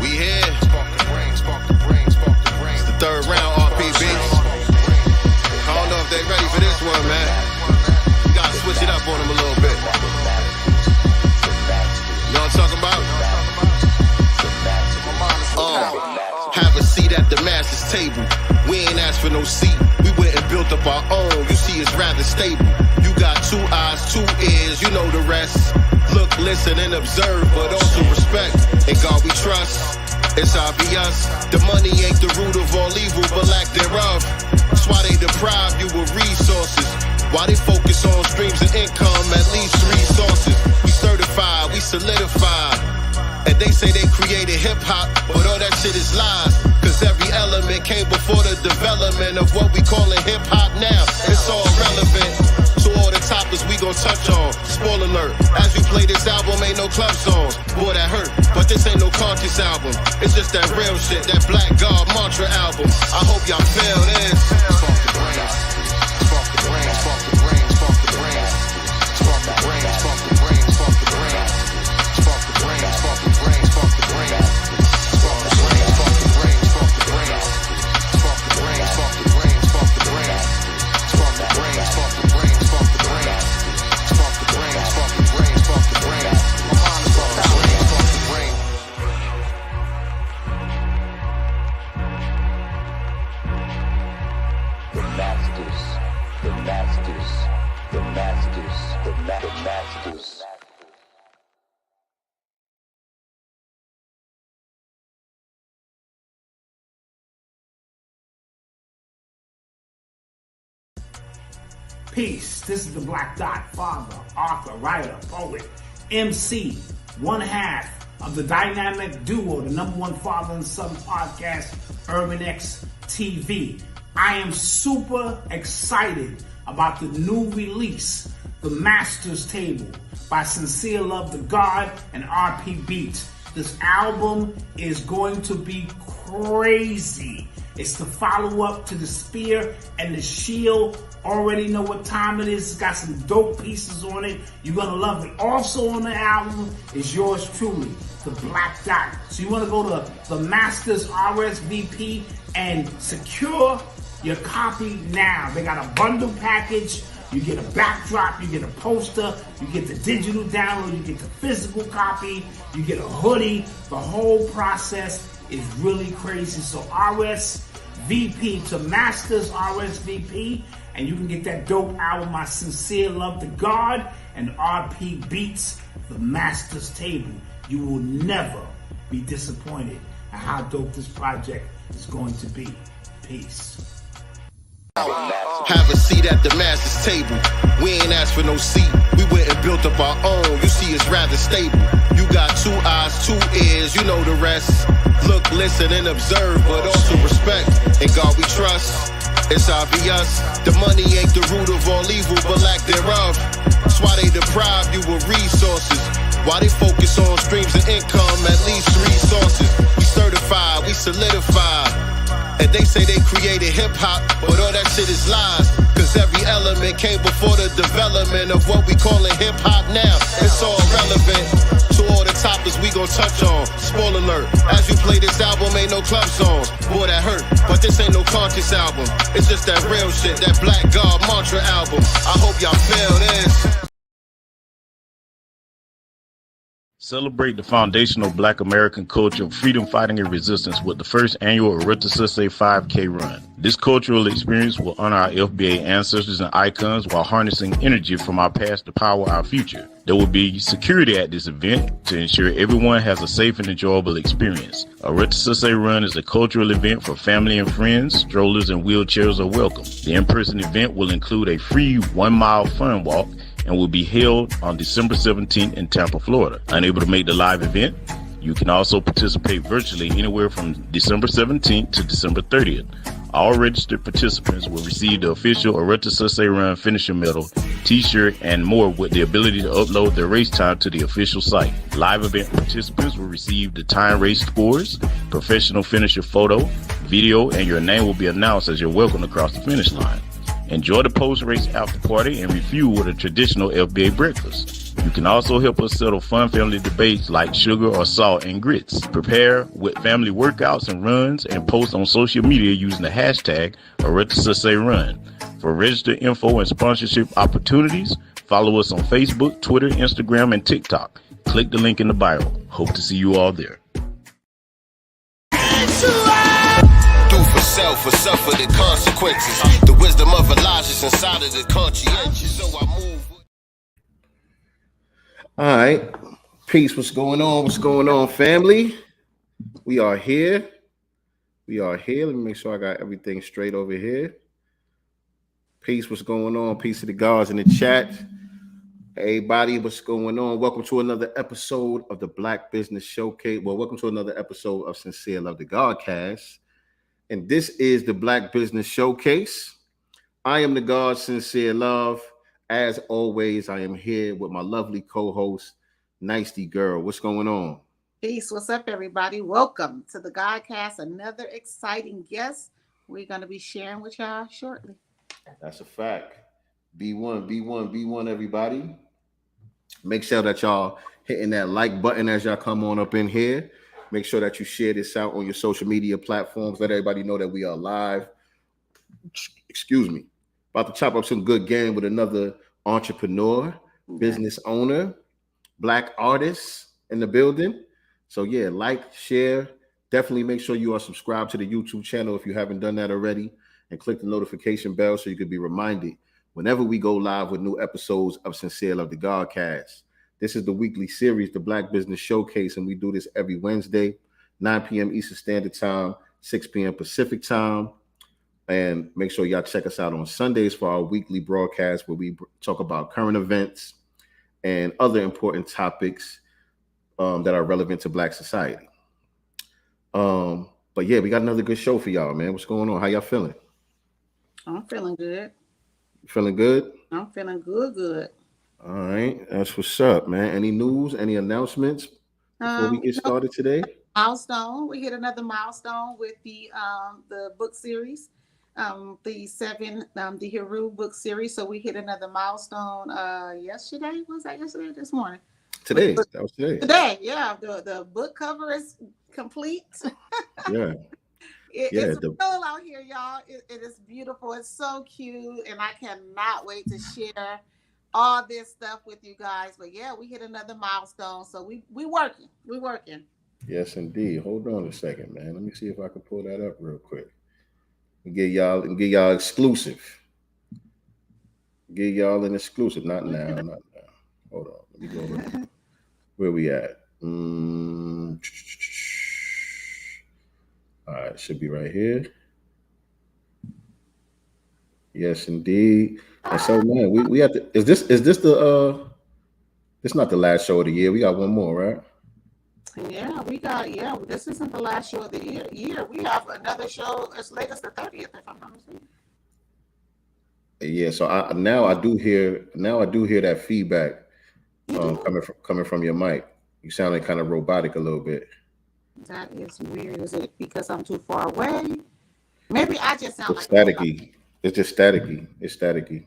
We here. It's the third round, RPBs. I don't know if they ready for this one, man. You gotta switch it up on them a little bit. You know what I'm talking about? Have a seat at the master's table. We ain't asked for no seat. We went and built up our own. You see, it's rather stable. You got 2 eyes, 2 ears, you know the rest. Look, listen, and observe, but also respect. In God we trust. It's obvious. The money ain't the root of all evil, but lack thereof. That's why they deprive you of resources. Why they focus on streams of income, at least 3 sources. We certified, we solidified. And they say they created hip-hop, but all that shit is lies. Cause every element came before the development of what we callin' hip-hop now. It's all relevant. So all the topics we gon' touch on. Spoiler alert, as we play this album, ain't no club songs. Boy, that hurt, but this ain't no conscious album. It's just that real shit, that Black God mantra album. I hope y'all feel this. Spark the brains, spark the brains, spark the brains, spark the brains, spark the brains, spark the brains, spark the brains. Spark the brain, spark the brain, spark the brain. Spark the brain, spark the brain, spark the brain. Spark the brain, spark the brain, spark the brain. Spark the brain, spark the brain, spark the brain. Spark the brain, spark the brain, spark the brain. My mind is spark the brain, spark the brain. The masters, the masters, the masters, the masters. Peace. This is the Black Dot, father, author, writer, poet, MC, one half of the dynamic duo, the #1 father and son podcast, Urban X TV. I am super excited about the new release, The Master's Table by Sincere Love the God and RP Beats. This album is going to be crazy. It's the follow-up to The Spear and The Shield. Already know what time it is. It's got some dope pieces on it. You're going to love it. Also on the album is yours truly, The Black Dot. So you want to go to the Masters RSVP and secure your copy now. They got a bundle package. You get a backdrop, you get a poster, you get the digital download, you get the physical copy, you get a hoodie. The whole process is really crazy. So RSVP to Masters RSVP, and you can get that dope album, My Sincere Love to God and RP Beats, The Master's Table. You will never be disappointed at how dope this project is going to be. Peace. Have a seat at the master's table. We ain't asked for no seat. We went and built up our own. You see, it's rather stable. You got 2 eyes, 2 ears, you know the rest. Look, listen, and observe, but also respect. In God we trust. It's obvious. The money ain't the root of all evil, but lack thereof. That's why they deprive you of resources. Why they focus on streams of income, at least 3 sources. We certified, we solidified. And they say they created hip-hop, but all that shit is lies. Cause every element came before the development of what we callin' hip-hop now. It's all relevant. So all the topics we gon' touch on. Spoiler alert, as you play this album, ain't no club songs. Boy, that hurt, but this ain't no conscious album. It's just that real shit, that Black God mantra album. I hope y'all feel this. Celebrate the foundational Black American culture of freedom, fighting, and resistance with the first annual SES 5K run. This cultural experience will honor our FBA ancestors and icons while harnessing energy from our past to power our future. There will be security at this event to ensure everyone has a safe and enjoyable experience. A SES run is a cultural event for family and friends. Strollers and wheelchairs are welcome. The in-person event will include a free 1-mile fun walk and will be held on December 17th in Tampa, Florida. Unable to make the live event, you can also participate virtually anywhere from December 17th to December 30th. All registered participants will receive the official SES Run finisher medal, t-shirt, and more with the ability to upload their race time to the official site. Live event participants will receive the time race scores, professional finisher photo, video, and your name will be announced as you're welcomed across the finish line. enjoy the post-race after party, and refuel with a traditional FBA breakfast. You can also help us settle fun family debates like sugar or salt and grits. Prepare with family workouts and runs and post on social media using the hashtag #Run. For registered info and sponsorship opportunities, follow us on Facebook, Twitter, Instagram, and TikTok. Click the link in the bio. Hope to see you all there. Do for self or suffer the consequences. The wisdom of Elijah's inside of the conscientious. So I move. All right. Peace. What's going on? What's going on, family? We are here. Let me make sure I got everything straight over here. Peace. What's going on? Peace to the gods in the chat. Everybody, what's going on? Welcome to another episode of the Black Business Showcase. Well, welcome to another episode of SincereluvdagodCast. And this is the Black Business Showcase. I am the God, Sincere Love. As always, I am here with my lovely co-host, nyctegur. What's going on? Peace. What's up, everybody? Welcome to the Godcast. Another exciting guest we're going to be sharing with y'all shortly. That's a fact. B1, everybody. Make sure that y'all hitting that like button as y'all come on up in here. Make sure that you share this out on your social media platforms. Let everybody know that we are live. Excuse me. About to chop up some good game with another entrepreneur, business owner, Black artist in the building. So yeah, like, share. Definitely make sure you are subscribed to the YouTube channel if you haven't done that already, and click the notification bell so you can be reminded whenever we go live with new episodes of Sincere Love the Godcast. This is the weekly series, the Black Business Showcase, and we do this every Wednesday, 9 p.m. Eastern Standard Time, 6 p.m. Pacific Time. And make sure y'all check us out on Sundays for our weekly broadcast where we talk about current events and other important topics that are relevant to Black society. But yeah, we got another good show for y'all, man. What's going on? How y'all feeling? I'm feeling good. Feeling good? I'm feeling good. All right. That's what's up, man. Any news, any announcements before we get started today? Milestone. We hit another milestone with the book series, the Heru book series. So we hit another milestone yesterday. Was that yesterday or this morning? Today. That was today. Today, yeah. The book cover is complete. Yeah. It's real out here, y'all. It is beautiful. It's so cute, and I cannot wait to share all this stuff with you guys. But yeah, we hit another milestone, so we working. We working. Yes, indeed. Hold on a second, man. Let me see if I can pull that up real quick. And get y'all exclusive. Get y'all an exclusive. Not now. Hold on. Let me go over. Where we at? All right, should be right here. Yes, indeed. And so, man, we have to. Is this the? It's not the last show of the year. We got one more, right? Yeah, we got. Yeah, this isn't the last show of the year. We have another show as late as the 30th, if I'm not mistaken. Yeah. So I do hear that feedback coming from your mic. You sounded kind of robotic a little bit. That is weird. Is it because I'm too far away? Maybe I just sound like staticky. It's just staticky. It's staticky.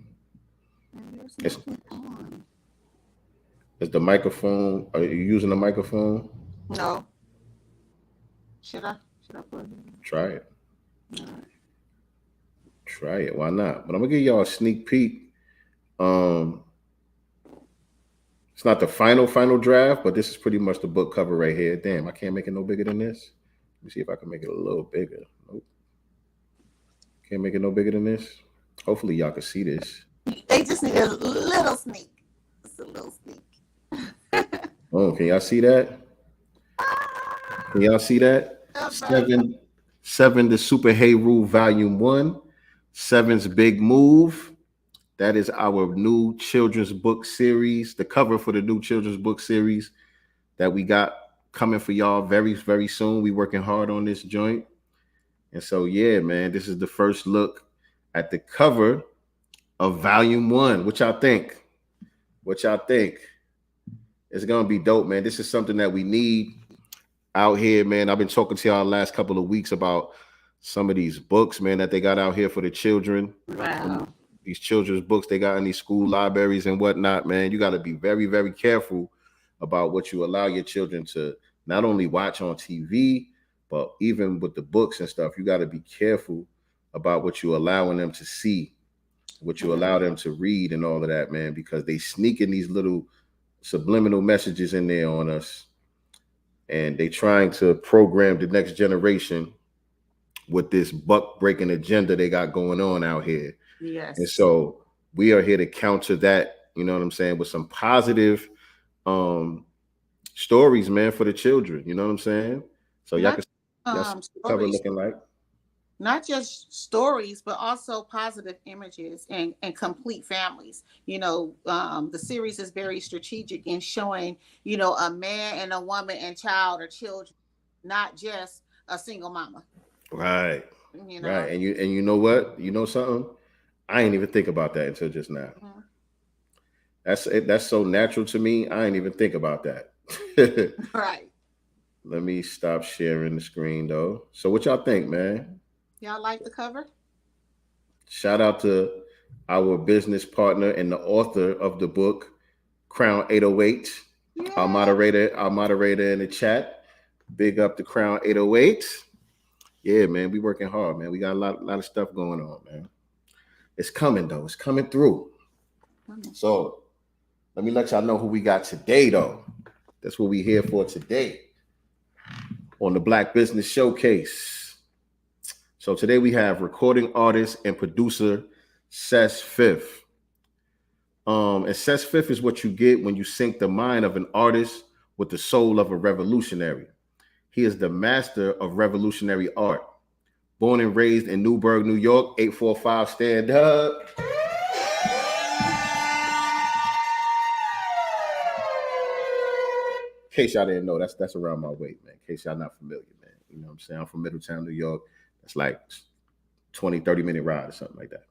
Is the microphone? Are you using the microphone? No. Should I put it in? Try it. All right. Try it. Why not? But I'm gonna give y'all a sneak peek. It's not the final draft, but this is pretty much the book cover right here. Damn, I can't make it no bigger than this. Let me see if I can make it a little bigger. Nope. Can't make it no bigger than this. Hopefully y'all can see this. They just need a little sneak. Just a little sneak. Oh, can y'all see that? Can y'all see that? 7 the Super Heru Volume 1. 7's Big Move. That is our new children's book series, the cover for the new children's book series that we got coming for y'all very, very soon. We working hard on this joint. And so, yeah, man, this is the first look at the cover of Volume 1. What y'all think? It's going to be dope, man. This is something that we need out here, man. I've been talking to y'all the last couple of weeks about some of these books, man, that they got out here for the children. Wow. these children's books they got in these school libraries and whatnot, man. You got to be very, very careful about what you allow your children to not only watch on TV, but even with the books and stuff. You got to be careful about what you're allowing them to see, what you allow them to read and all of that, man, because they sneak in these little subliminal messages in there on us, and they trying to program the next generation with this buck breaking agenda they got going on out here. Yes. And so we are here to counter that, you know what I'm saying, with some positive stories, man, for the children. You know what I'm saying? So y'all can cover looking like. Not just stories, but also positive images and complete families. You know, the series is very strategic in showing, you know, a man and a woman and child or children, not just a single mama. Right. You know? Right. And you know what? You know something? I ain't even think about that until just now. Mm-hmm. That's so natural to me. I ain't even think about that. Right. Let me stop sharing the screen though. So what y'all think, man? Y'all like the cover? Shout out to our business partner and the author of the book, Crown 808. Yeah. Our moderator in the chat. Big up to Crown 808. Yeah, man, we working hard, man. We got a lot of stuff going on, man. It's coming though. It's coming through. So let me let y'all know who we got today, though. That's what we here for today on the Black Business Showcase. So today we have recording artist and producer SES Fifth. And SES Fifth is what you get when you sync the mind of an artist with the soul of a revolutionary. He is the master of revolutionary art. Born and raised in Newburgh, New York, 845 stand up. In case y'all didn't know, that's around my weight, man. In case y'all not familiar, man. You know what I'm saying? I'm from Middletown, New York. It's like 20, 30-minute ride or something like that.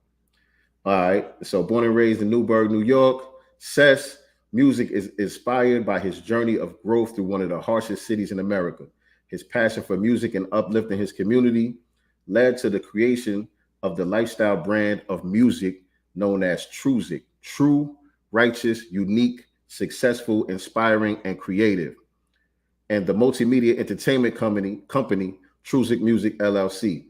All right. So born and raised in Newburgh, New York, SES music is inspired by his journey of growth through one of the harshest cities in America. His passion for music and uplifting his community led to the creation of the lifestyle brand of music known as TRUSIC. True, righteous, unique, successful, inspiring, and creative. And the multimedia entertainment company TRUSIC Music LLC.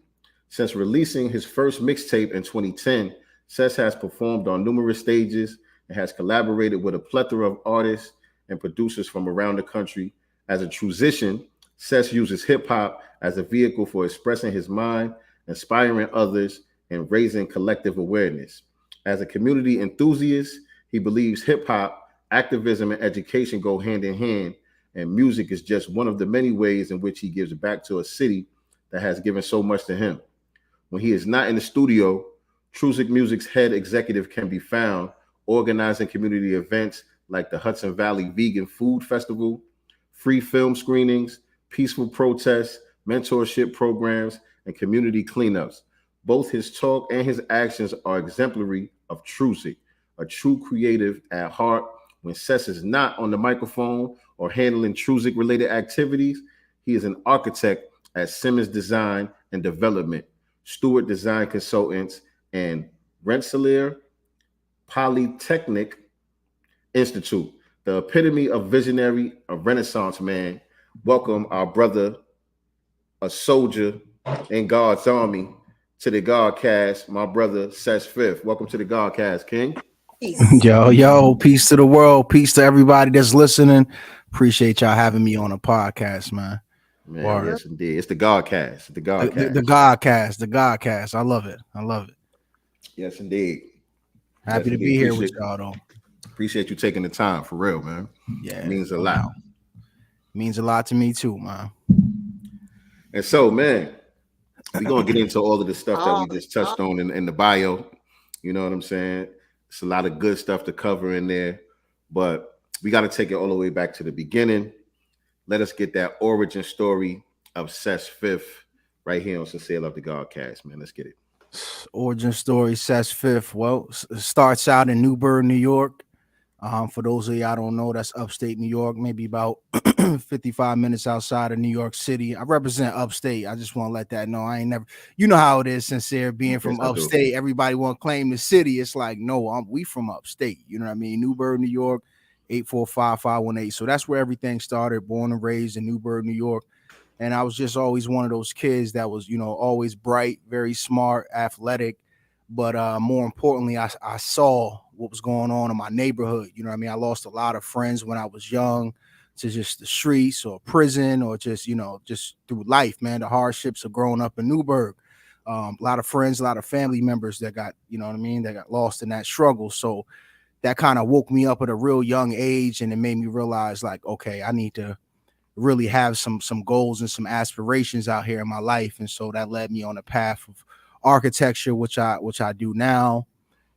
Since releasing his first mixtape in 2010, SES has performed on numerous stages and has collaborated with a plethora of artists and producers from around the country. As a musician, SES uses hip-hop as a vehicle for expressing his mind, inspiring others, and raising collective awareness. As a community enthusiast, he believes hip-hop, activism, and education go hand in hand, and music is just one of the many ways in which he gives back to a city that has given so much to him. When he is not in the studio, TRUSIC Music's head executive can be found organizing community events like the Hudson Valley Vegan Food Festival, free film screenings, peaceful protests, mentorship programs, and community cleanups. Both his talk and his actions are exemplary of TRUSIC, a true creative at heart. When SES is not on the microphone or handling TRUSIC-related activities, he is an architect at Simmons Design and Development, Stewart Design Consultants, and Rensselaer Polytechnic Institute, the epitome of visionary, a Renaissance man. Welcome our brother, a soldier in God's army, to the GodCast, my brother SES Fifth. Welcome to the GodCast, King. Peace. Yo, peace to the world. Peace to everybody that's listening. Appreciate y'all having me on a podcast, man. Man, yes, indeed. It's the GodCast. The GodCast. The GodCast. The GodCast. I love it. I love it. Yes, indeed. Happy to be here with y'all, though. Appreciate you taking the time, for real, man. Yeah. It means a lot. Means a lot to me, too, man. And so, man, we're going to get into all of the stuff that we just touched on in the bio. You know what I'm saying? It's a lot of good stuff to cover in there, but we got to take it all the way back to the beginning. Let us get that origin story of SES Fifth right here on SincereluvdagodCast, man. Let's get it. Origin story, SES Fifth. Well, it starts out in Newburgh, New York. For those of y'all don't know, that's upstate New York, maybe about 55 minutes outside of New York City. I represent upstate. I just want to let that know. I ain't never, you know how it is, Sincere, being from upstate. Everybody want to claim the city. It's like, no, we from upstate. You know what I mean? Newburgh, New York, 845-518. So that's where everything started. Born and raised in Newburgh, New York. And I was just always one of those kids that was, you know, always bright, very smart, athletic. But more importantly, I saw what was going on in my neighborhood. You know what I mean? I lost a lot of friends when I was young to just the streets or prison or just, you know, just through life, man. The hardships of growing up in Newburgh. A lot of friends, a lot of family members that got, you know what I mean, that got lost in that struggle. So that kind of woke me up at a real young age, and it made me realize, like, okay, I need to really have some goals and some aspirations out here in my life. And so that led me on a path of architecture, which I do now,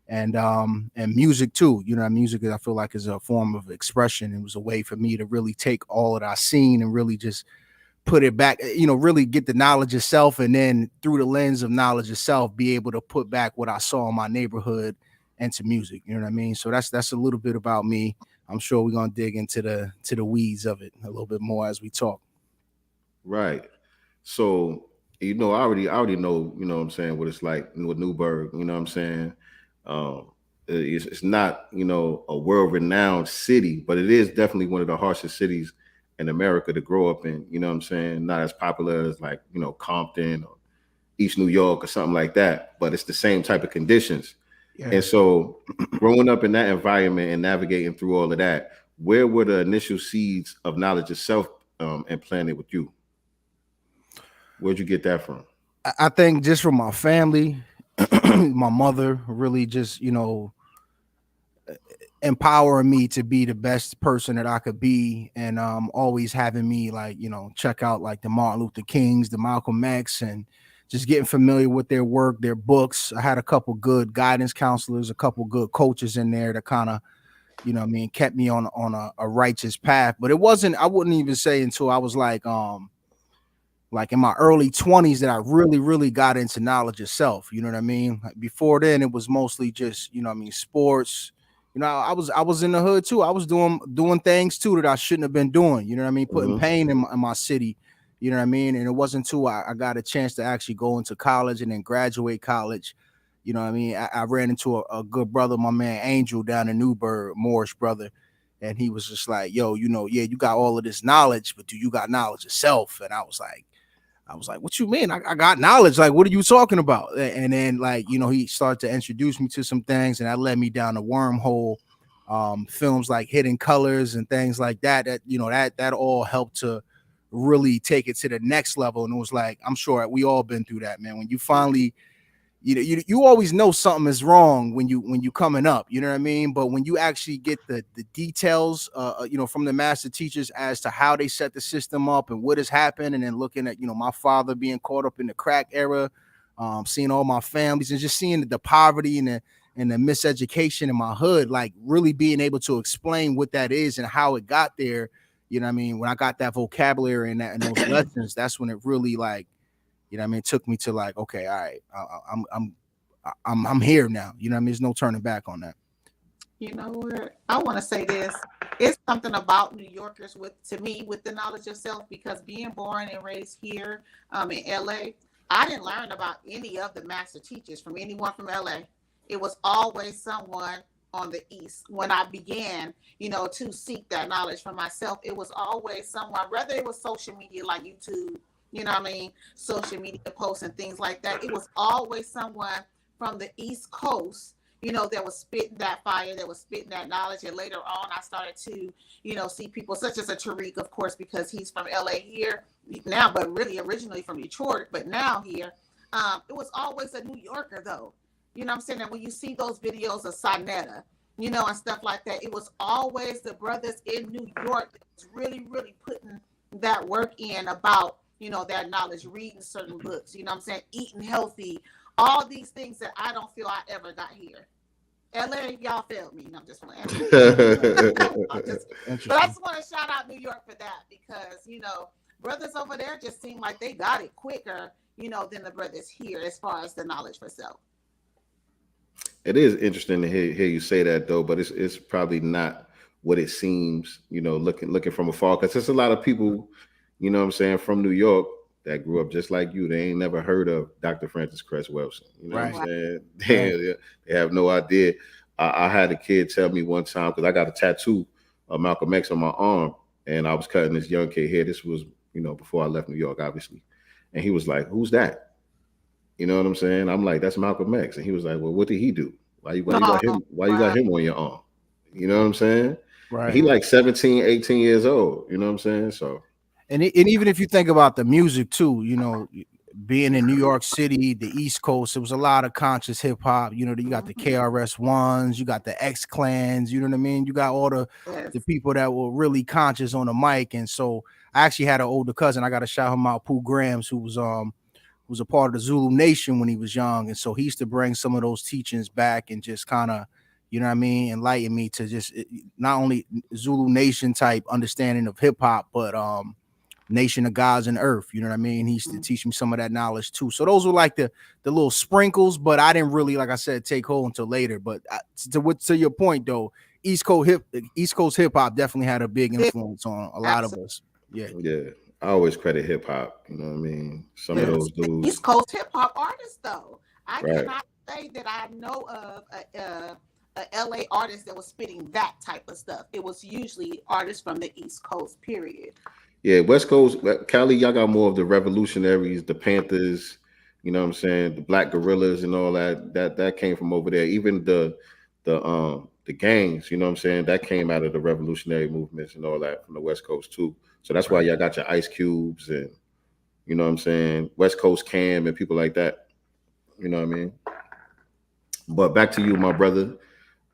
and music too. You know, music, I feel like, is a form of expression. It was a way for me to really take all that I seen and really just put it back, you know, really get the knowledge of self, and then through the lens of knowledge of self, be able to put back what I saw in my neighborhood into music. You know what I mean? So that's a little bit about me. I'm sure we're gonna dig into the weeds of it a little bit more as we talk. Right. So, you know, I already know, you know what I'm saying, what it's like with Newburgh, you know what I'm saying? It's not, you know, a world-renowned city, but it is definitely one of the harshest cities in America to grow up in, you know what I'm saying? Not as popular as, like, you know, Compton or East New York or something like that, but it's the same type of conditions. Yeah. And so growing up in that environment and navigating through all of that, where were the initial seeds of knowledge of self implanted with you? Where'd you get that from? I think just from my family, my mother really just, you know, empowering me to be the best person that I could be, and always having me, like, you know, check out like the Martin Luther Kings, the Malcolm X, and just getting familiar with their work, their books. I had a couple good guidance counselors, a couple good coaches in there that kind of, you know what I mean, kept me on a righteous path. But it wasn't, I wouldn't even say until I was like in my early 20s that I really got into knowledge of self. You know what I mean? Like before then, it was mostly just, you know what I mean, sports. You know, I was in the hood too. I was doing things too that I shouldn't have been doing. You know what I mean? Putting pain in my city. You know what I mean? And it wasn't until I got a chance to actually go into college and then graduate college. You know what I mean? I ran into a good brother, my man Angel, down in Newburgh, Moorish brother. And he was just like, yo, you know, yeah, you got all of this knowledge, but do you got knowledge of self? And I was like, what you mean? I got knowledge. Like, what are you talking about? And then, like, you know, he started to introduce me to some things, and that led me down a wormhole. Films like Hidden Colors and things like that, you know, that all helped to really take it to the next level. And it was like, I'm sure we all been through that, man. When you finally, you know, you always know something is wrong when you coming up, you know what I mean? But when you actually get the details, you know, from the master teachers as to how they set the system up and what has happened, and then looking at, you know, my father being caught up in the crack era, seeing all my families and just seeing the poverty and the miseducation in my hood, like really being able to explain what that is and how it got there. You know what I mean? When I got that vocabulary and those lessons, that's when it really, like, you know what I mean, it took me to like, okay, all right, I'm here now. You know what I mean? There's no turning back on that. You know what? I want to say this. It's something about New Yorkers with the knowledge of self, because being born and raised here in LA, I didn't learn about any of the master teachers from anyone from LA. It was always someone on the East. When I began, you know, to seek that knowledge for myself, it was always someone, whether it was social media like YouTube, you know what I mean, social media posts and things like that. It was always someone from the East Coast, you know, that was spitting that fire, that was spitting that knowledge. And later on, I started to, you know, see people such as a Tariq, of course, because he's from LA here now, but really originally from Detroit, but now here. It was always a New Yorker, though. You know what I'm saying? And when you see those videos of Sonetta, you know, and stuff like that, it was always the brothers in New York that was really putting that work in about, you know, that knowledge, reading certain books, you know what I'm saying, eating healthy, all these things that I don't feel I ever got here. LA, y'all failed me. I'm just playing. But I just want to shout out New York for that, because, you know, brothers over there just seem like they got it quicker, you know, than the brothers here as far as the knowledge for self. It is interesting to hear you say that though, but it's probably not what it seems, looking from afar. Because there's a lot of people, what I'm saying, from New York that grew up just like you. They ain't never heard of Dr. Francis Cress Welsing. You know what I'm saying? They have no idea. I had a kid tell me one time, because I got a tattoo of Malcolm X on my arm, and I was cutting this young kid hair. This was, before I left New York, obviously. And he was like, "Who's that?" You know what I'm saying? I'm like, "That's Malcolm X." And he was like, "Well, what did he do? Why you got him? Why you got him on your arm?" You know what I'm saying? Right. And he like 17, 18 years old. You know what I'm saying? So, and even if you think about the music too, being in New York City, the East Coast, it was a lot of conscious hip hop. You got the KRS-Ones, you got the X-Clans, you know what I mean? You got all the people that were really conscious on the mic. And so I actually had an older cousin. I got to shout him out, Pooh Grams, who was a part of the Zulu Nation when he was young. And so he used to bring some of those teachings back and just kind of, enlighten me to just not only Zulu Nation type understanding of hip hop, but Nation of Gods and Earth. You know what I mean? He used to teach me some of that knowledge too. So those were like the little sprinkles, but I didn't really, like I said, take hold until later. But to your point though, East Coast hip hop definitely had a big influence on a lot of us. Yeah. I always credit hip hop. You know what I mean? Some of those dudes. East Coast hip hop artists, though. I cannot say that I know of a LA artist that was spitting that type of stuff. It was usually artists from the East Coast, period. Yeah, West Coast, Cali, y'all got more of the revolutionaries, the Panthers, you know what I'm saying, the Black Gorillas and all that. That came from over there. Even the gangs, you know what I'm saying, that came out of the revolutionary movements and all that from the West Coast too. So that's why y'all got your Ice Cubes and, you know what I'm saying, West Coast Cam and people like that. You know what I mean? But back to you, my brother.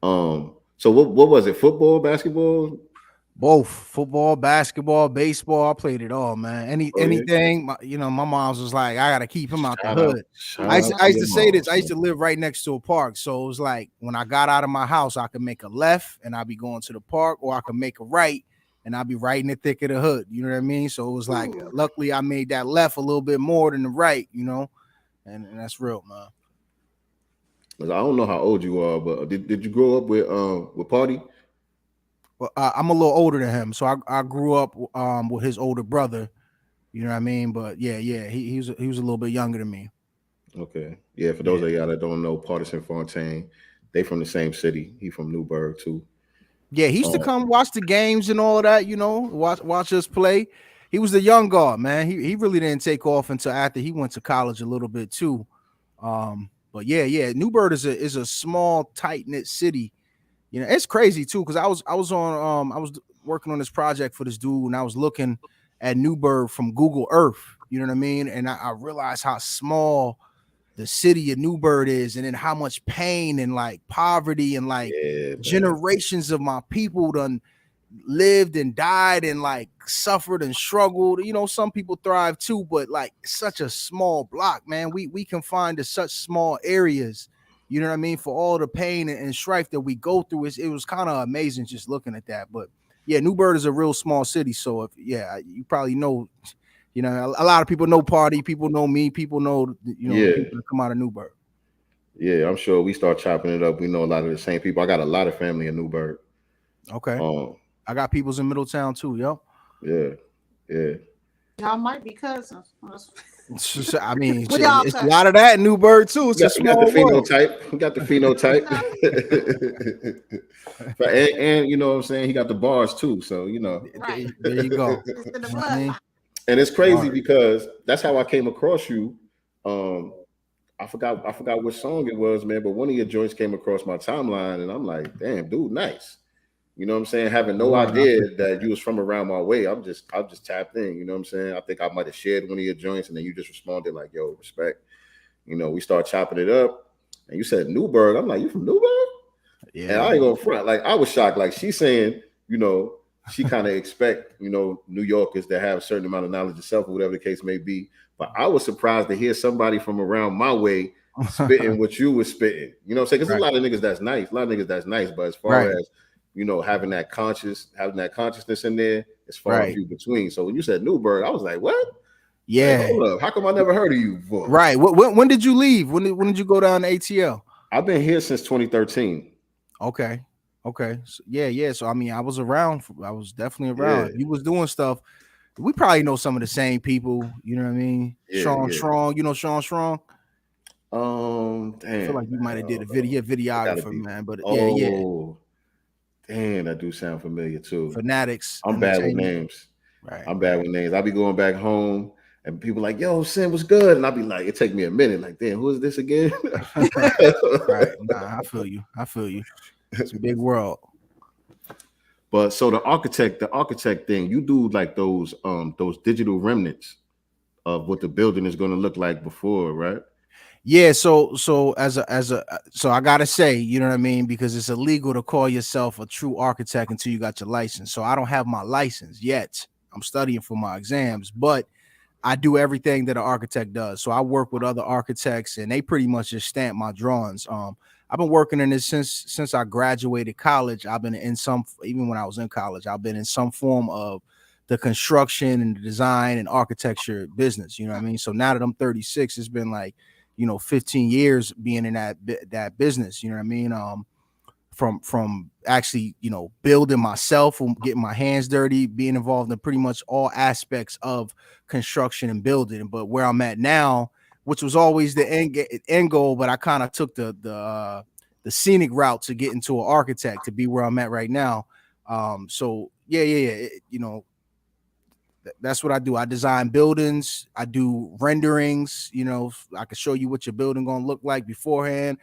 So what was it? Football, basketball? Both football, basketball, baseball. I played it all, man. Anything. My mom's was like, I gotta keep him out the hood. I used to say this. I used to live right next to a park, so it was like when I got out of my house, I could make a left and I'd be going to the park, or I could make a right and I'd be right in the thick of the hood. You know what I mean? So it was like, luckily, I made that left a little bit more than the right. And that's real, man. I don't know how old you are, but did you grow up with Party? Well, I'm a little older than him, so I grew up with his older brother. You know what I mean? But yeah, he was a little bit younger than me. Okay, yeah. For those of y'all that don't know, Partisan Fontaine, they from the same city. He from Newburgh too. Yeah, he used to come watch the games and all that. Watch us play. He was the young guard, man. He really didn't take off until after he went to college a little bit too. But yeah, Newburgh is a small, tight knit city. It's crazy too, because I was working on this project for this dude, and I was looking at Newburgh from Google Earth. You know what I mean? And I realized how small the city of Newburgh is, and then how much pain and like poverty and like generations of my people done lived and died and like suffered and struggled. Some people thrive too, but like such a small block, man. We confined to such small areas. You know what I mean? For all the pain and strife that we go through, it was kind of amazing just looking at that. But yeah, Newburgh is a real small city. So you probably know, a lot of people know Party, people know me, people know, people that come out of Newburgh. Yeah, I'm sure we start chopping it up. We know a lot of the same people. I got a lot of family in Newburgh. Okay. I got peoples in Middletown too. Yo. Yeah. Y'all might be cousins. I mean, it's a lot of that in Newburgh too. It's a small world. We got the phenotype. and you know what I'm saying? He got the bars too. So, Right. There you go. And it's crazy because that's how I came across you. I forgot which song it was, man, but one of your joints came across my timeline and I'm like, damn, dude, nice. You know what I'm saying? Having no idea that you was from around my way. I'm just tapped in. You know what I'm saying? I think I might have shared one of your joints and then you just responded like, yo, respect. We start chopping it up and you said Newburgh. I'm like, you from Newburgh? Yeah. And I ain't gonna front. Like, I was shocked. Like, she's saying, she kind of expect, New Yorkers to have a certain amount of knowledge of self or whatever the case may be. But I was surprised to hear somebody from around my way spitting what you was spitting. You know what I'm saying? Because there's a lot of niggas that's nice. But as far as having that consciousness in there, as far as you between. So when you said Newburgh, I was like, what? Yeah. Like, hold up. How come I never heard of you before? Right. When did you leave? When did you go down to ATL? I've been here since 2013. Okay. So, yeah. So I mean, I was around. I was definitely around. Yeah. You was doing stuff. We probably know some of the same people. You know what I mean? Yeah, Sean yeah. Strong. You know Sean Strong? Damn. I feel like you might have did a video, videographer, man. But yeah. Damn, that do sound familiar too. Fanatics. I'm bad with names. Right. I'm bad with names. I'll be going back home and people like, yo, Sin was good. And I'll be like, it take me a minute. Like, damn, who is this again? Right. Nah, I feel you. It's a big world. But so the architect thing, you do like those digital remnants of what the building is going to look like before, right? Yeah, so I gotta say, you know what I mean, because it's illegal to call yourself a true architect until you got your license. So I don't have my license yet. I'm studying for my exams, but I do everything that an architect does. So I work with other architects, and they pretty much just stamp my drawings. I've been working in this since I graduated college. I've been in even when I was in college, I've been in some form of the construction and the design and architecture business. You know what I mean? So now that I'm 36, it's been like, 15 years being in that business, you know what I mean? From actually, building myself, getting my hands dirty, being involved in pretty much all aspects of construction and building. But where I'm at now, which was always the end goal, but I kind of took the scenic route to get into an architect to be where I'm at right now. So yeah. That's what I do. I design buildings. I do renderings. I can show you what your building gonna look like beforehand.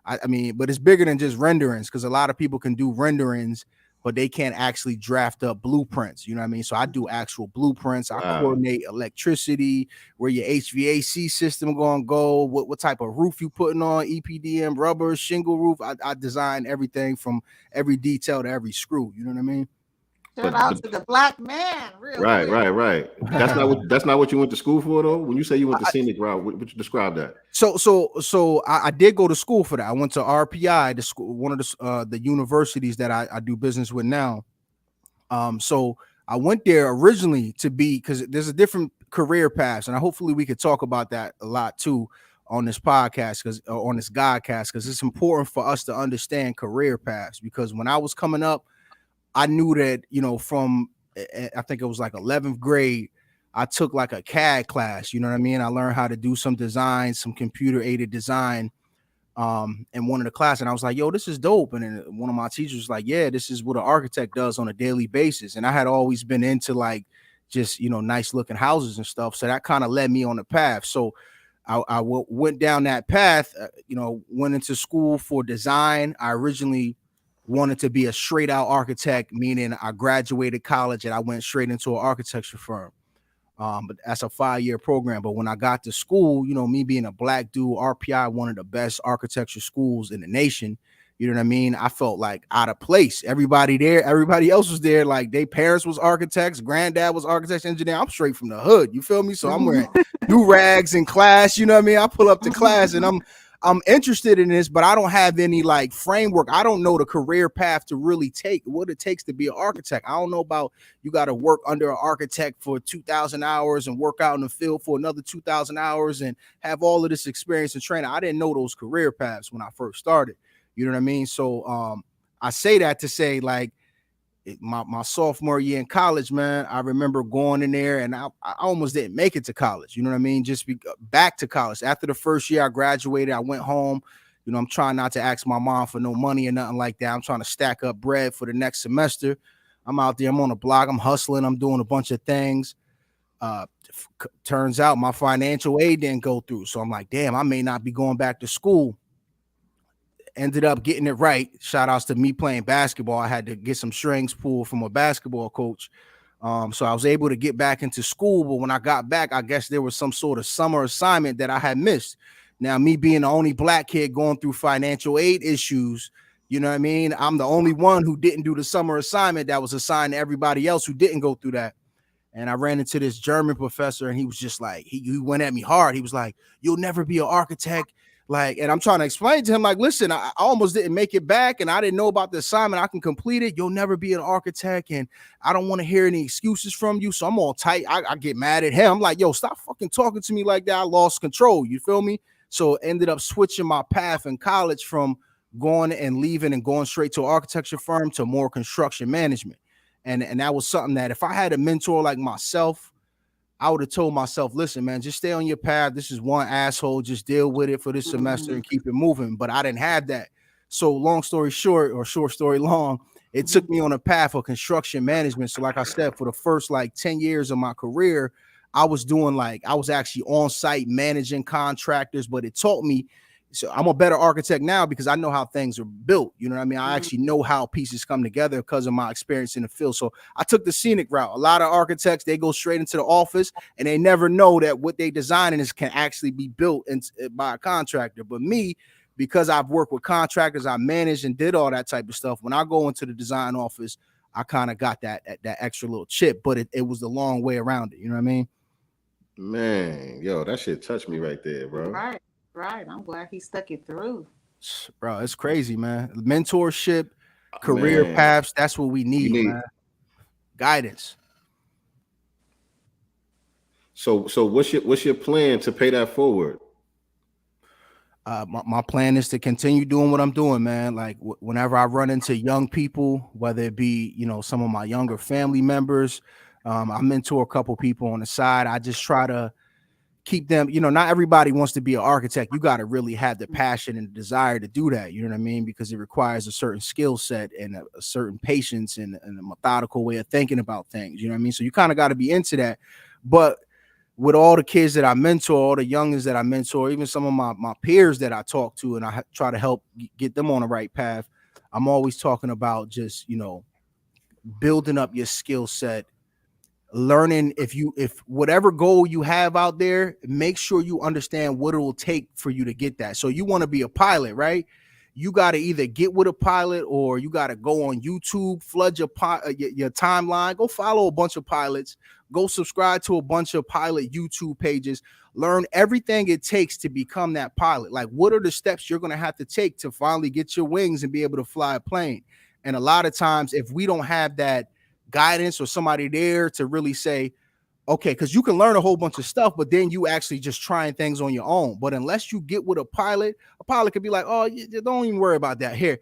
I mean, but it's bigger than just renderings, because a lot of people can do renderings, but they can't actually draft up blueprints. You know what I mean? So I do actual blueprints. I coordinate electricity, where your HVAC system gonna go, what type of roof you putting on, EPDM, rubber, shingle roof. I design everything from every detail to every screw. You know what I mean? Shout out to the black man. Right. That's not what you went to school for, though. When you say you went to scenic route, what you describe that? So I did go to school for that. I went to RPI, the school, one of the universities that I do business with now. So I went there originally because there's a different career paths, and hopefully we could talk about that a lot too on this podcast, on this Godcast, because it's important for us to understand career paths. Because when I was coming up, I knew that, from, I think it was like 11th grade, I took like a CAD class, you know what I mean? I learned how to do some design, some computer aided design in one of the class. And I was like, yo, this is dope. And then one of my teachers was like, yeah, this is what an architect does on a daily basis. And I had always been into like just, nice looking houses and stuff. So that kind of led me on the path. So I went down that path, went into school for design. I originally wanted to be a straight out architect, meaning I graduated college and I went straight into an architecture firm. But that's a 5-year program. But when I got to school, me being a black dude, RPI, one of the best architecture schools in the nation, you know what I mean? I felt like out of place. Everybody else was there. Like their parents was architects, granddad was architects, engineer. I'm straight from the hood. You feel me? So I'm wearing do-rags in class. You know what I mean? I pull up to class and I'm interested in this, but I don't have any like framework. I don't know the career path to really take what it takes to be an architect. I don't know about you got to work under an architect for 2,000 hours and work out in the field for another 2,000 hours and have all of this experience and training. I didn't know those career paths when I first started. You know what I mean? So I say that to say like my sophomore year in college, man, I remember going in there and I almost didn't make it to college. You know what I mean? Just back to college. After the first year I graduated, I went home. I'm trying not to ask my mom for no money or nothing like that. I'm trying to stack up bread for the next semester. I'm out there. I'm on a blog. I'm hustling. I'm doing a bunch of things. Turns out my financial aid didn't go through. So I'm like, damn, I may not be going back to school. Ended up getting it right. Shout outs to me playing basketball. I had to get some strings pulled from a basketball coach. So I was able to get back into school. But when I got back, I guess there was some sort of summer assignment that I had missed. Now, me being the only black kid going through financial aid issues, you know what I mean? I'm the only one who didn't do the summer assignment that was assigned to everybody else who didn't go through that. And I ran into this German professor and he was just like, he went at me hard. He was like, you'll never be an architect. Like, and I'm trying to explain to him, like, listen, I almost didn't make it back and I didn't know about the assignment. I can complete it. You'll never be an architect. And I don't want to hear any excuses from you. So I'm all tight. I get mad at him. I'm like, yo, stop fucking talking to me like that. I lost control. You feel me? So ended up switching my path in college from going and leaving and going straight to an architecture firm to more construction management. And that was something that if I had a mentor like myself, I would have told myself, listen, man, just stay on your path. This is one asshole. Just deal with it for this semester and keep it moving. But I didn't have that. So long story short, or short story long, it took me on a path of construction management. So like I said, for the first like 10 years of my career, I was actually on site managing contractors, but it taught me. So I'm a better architect now because I know how things are built. You know what I mean? I actually know how pieces come together because of my experience in the field. So I took the scenic route. A lot of architects, they go straight into the office and they never know that what they designing is can actually be built by a contractor. But me, because I've worked with contractors, I managed and did all that type of stuff. When I go into the design office, I kind of got that extra little chip, but it was the long way around it. You know what I mean? Man, yo, that shit touched me right there, bro. Right. I'm glad he stuck it through. Bro, it's crazy, man. Mentorship, career paths, that's what we need, man. Guidance. So what's your plan to pay that forward? My plan is to continue doing what I'm doing, man. Like whenever I run into young people, whether it be, some of my younger family members, I mentor a couple people on the side. I just try to keep them, not everybody wants to be an architect. You got to really have the passion and the desire to do that. You know what I mean? Because it requires a certain skill set and a certain patience and a methodical way of thinking about things. You know what I mean? So you kind of got to be into that. But with all the kids that I mentor, all the youngins that I mentor, even some of my peers that I talk to, and I try to help get them on the right path, I'm always talking about just, building up your skill set, learning if whatever goal you have out there, make sure you understand what it will take for you to get that. So you want to be a pilot, right? You got to either get with a pilot or you got to go on YouTube, flood your timeline, go follow a bunch of pilots, go subscribe to a bunch of pilot YouTube pages, learn everything it takes to become that pilot. Like, what are the steps you're going to have to take to finally get your wings and be able to fly a plane? And a lot of times, if we don't have that guidance or somebody there to really say, okay, because you can learn a whole bunch of stuff, but then you actually just trying things on your own. But unless you get with a pilot could be like, oh, you don't even worry about that. Here,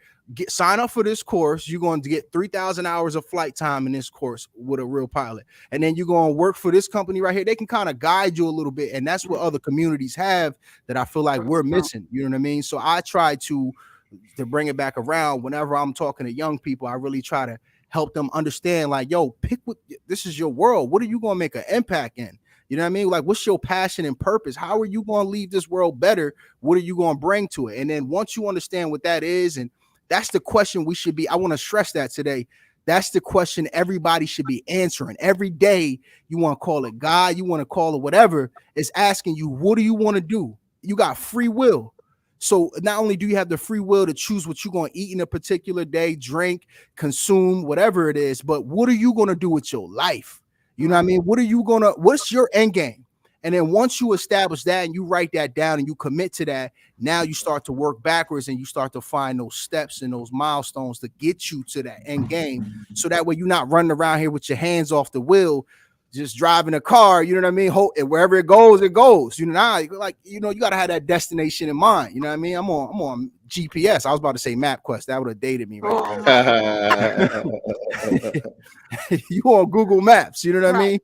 sign up for this course. You're going to get 3,000 hours of flight time in this course with a real pilot. And then you're going to work for this company right here. They can kind of guide you a little bit. And that's what other communities have that I feel like we're missing. You know what I mean? So I try to bring it back around. Whenever I'm talking to young people, I really try to help them understand, like, yo, this is your world. What are you going to make an impact in? You know what I mean? Like, what's your passion and purpose? How are you going to leave this world better? What are you going to bring to it? And then once you understand what that is, and that's the question we should be, I want to stress that today. That's the question everybody should be answering. Every day, you want to call it God, you want to call it whatever, it's asking you, what do you want to do? You got free will. So not only do you have the free will to choose what you're going to eat in a particular day, drink, consume, whatever it is, but what are you going to do with your life? You know what I mean? What's your end game? And then once you establish that and you write that down and you commit to that, now you start to work backwards and you start to find those steps and those milestones to get you to that end game. So that way you're not running around here with your hands off the wheel, just driving a car, you know what I mean? Wherever it goes, it goes. You know, you got to have that destination in mind. You know what I mean? I'm on GPS. I was about to say MapQuest. That would have dated me right there. You on Google Maps, you know what I mean?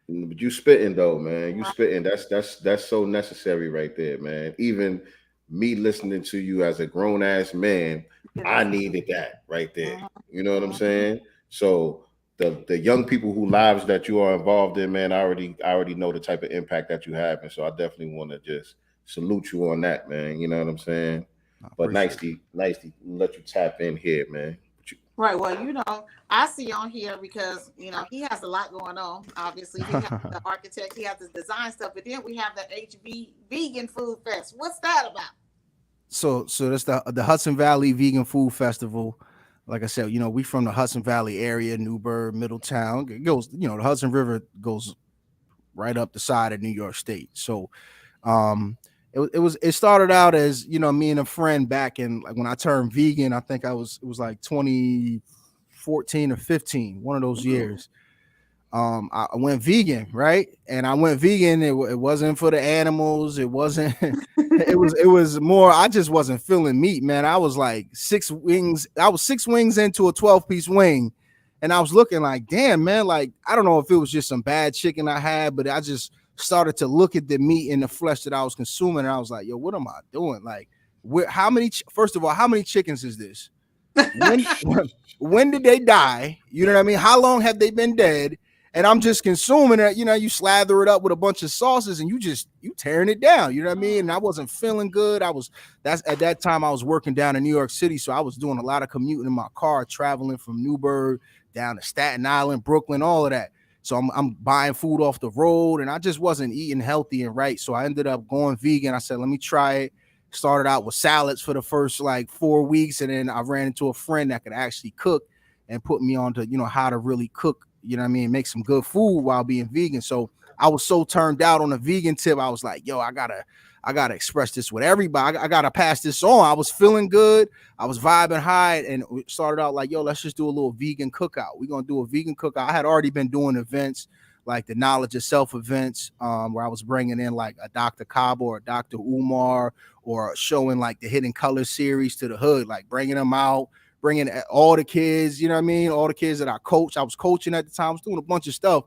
But you spitting though, man. You spitting. That's so necessary right there, man. Even me listening to you as a grown ass man, I needed that right there. You know what I'm saying? So the young people whose lives that you are involved in, man, I already know the type of impact that you have, and so I definitely want to just salute you on that, man. You know what I'm saying? But nicely, let you tap in here, man. Right. Well, I see on here because, he has a lot going on. Obviously, he has the architect, he has the design stuff, but then we have the HB Vegan Food Fest. What's that about? So that's the Hudson Valley Vegan Food Festival. Like I said, we from the Hudson Valley area, Newburgh, Middletown. It goes, the Hudson River goes right up the side of New York State. So it started out as, me and a friend back in, like, when I turned vegan, I think it was like 2014 or 15, one of those years. I went vegan, right? And I went vegan. It wasn't for the animals. It wasn't. it was more. I just wasn't feeling meat, man. I was like 6 wings. I was 6 wings into a 12-piece wing, and I was looking like, damn, man. Like, I don't know if it was just some bad chicken I had, but I just started to look at the meat and the flesh that I was consuming, and I was like, yo, what am I doing? Like, how many? First of all, how many chickens is this? When did they die? You know what I mean? How long have they been dead? And I'm just consuming it. You know, you slather it up with a bunch of sauces and you tearing it down. You know what I mean? And I wasn't feeling good. That's at that time I was working down in New York City. So I was doing a lot of commuting in my car, traveling from Newburgh down to Staten Island, Brooklyn, all of that. So I'm buying food off the road and I just wasn't eating healthy and right. So I ended up going vegan. I said, let me try it. Started out with salads for the first like 4 weeks. And then I ran into a friend that could actually cook and put me on to, you know, how to really cook, you know what I mean, make some good food while being vegan. So I was so turned out on the vegan tip. I was like, yo, I gotta express this with everybody. I gotta pass this on. I was feeling good. I was vibing high, and we started out like, yo, let's just do a little vegan cookout. We're gonna do a vegan cookout. I had already been doing events like the Knowledge of Self events, where I was bringing in like a Dr. Kaba or Dr. Umar, or showing like the Hidden Color series to the hood, like bringing them out, bringing all the kids, you know what I mean? All the kids that I coached. I was coaching at the time. I was doing a bunch of stuff.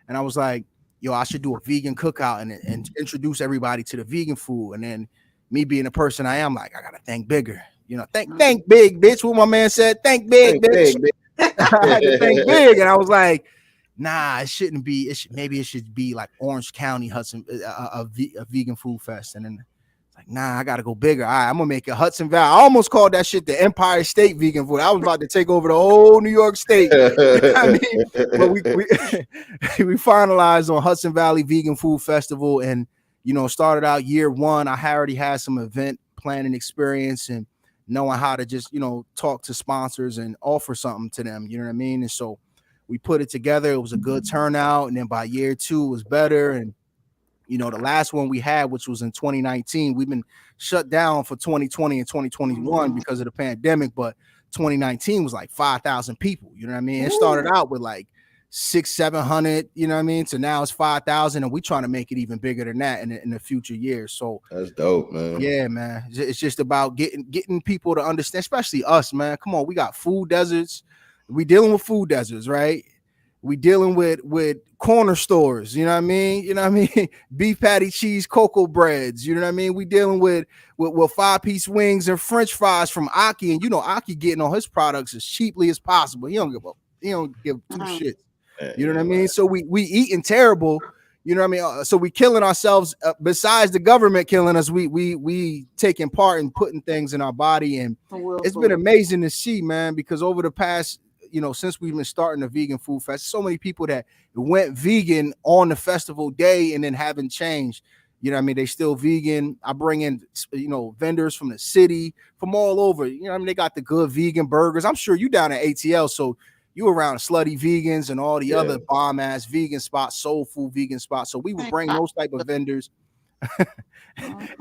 And I was like, yo, I should do a vegan cookout and introduce everybody to the vegan food. And then me being the person I am, like, I got to think bigger. You know, think big, bitch. What my man said, think big, bitch. I had to think big. And I was like, nah, it shouldn't be. Maybe it should be like Orange County, Hudson, a vegan food fest. And then like, nah, I gotta go bigger. All right, I'm gonna make it Hudson Valley. I almost called that shit the Empire State Vegan Food. I was about to take over the whole New York State. I mean, but we finalized on Hudson Valley Vegan Food Festival, and you know, started out year one. I already had some event planning experience and knowing how to just, you know, talk to sponsors and offer something to them. You know what I mean? And so we put it together. It was a good turnout, and then by year two, it was better. And you know, the last one we had, which was in 2019, we've been shut down for 2020 and 2021 because of the pandemic, but 2019 was like 5,000 people. You know what I mean? It started out with like 600-700, you know what I mean? So now it's 5,000, and we're trying to make it even bigger than that in the future years. So that's dope, man. Yeah, man. It's just about getting people to understand, especially us, man. Come on, we got food deserts. We dealing with food deserts, right? We dealing with corner stores, you know what I mean? You know what I mean? Beef patty, cheese, cocoa breads, you know what I mean? We dealing with 5-piece wings and French fries from Aki, and you know Aki getting on his products as cheaply as possible. He don't give two shits. You know what I mean? So we eating terrible, you know what I mean? So we killing ourselves. Besides the government killing us, we taking part in putting things in our body, and it's been amazing to see, man, because over the past, you know, since we've been starting the vegan food fest, so many people that went vegan on the festival day and then haven't changed. You know what I mean? They still vegan. I bring in, you know, vendors from the city, from all over. You know what I mean? They got the good vegan burgers. I'm sure you down at ATL, so you around Slutty Vegans and all the other bomb ass vegan spots, soul food vegan spots. So we would bring those type of vendors.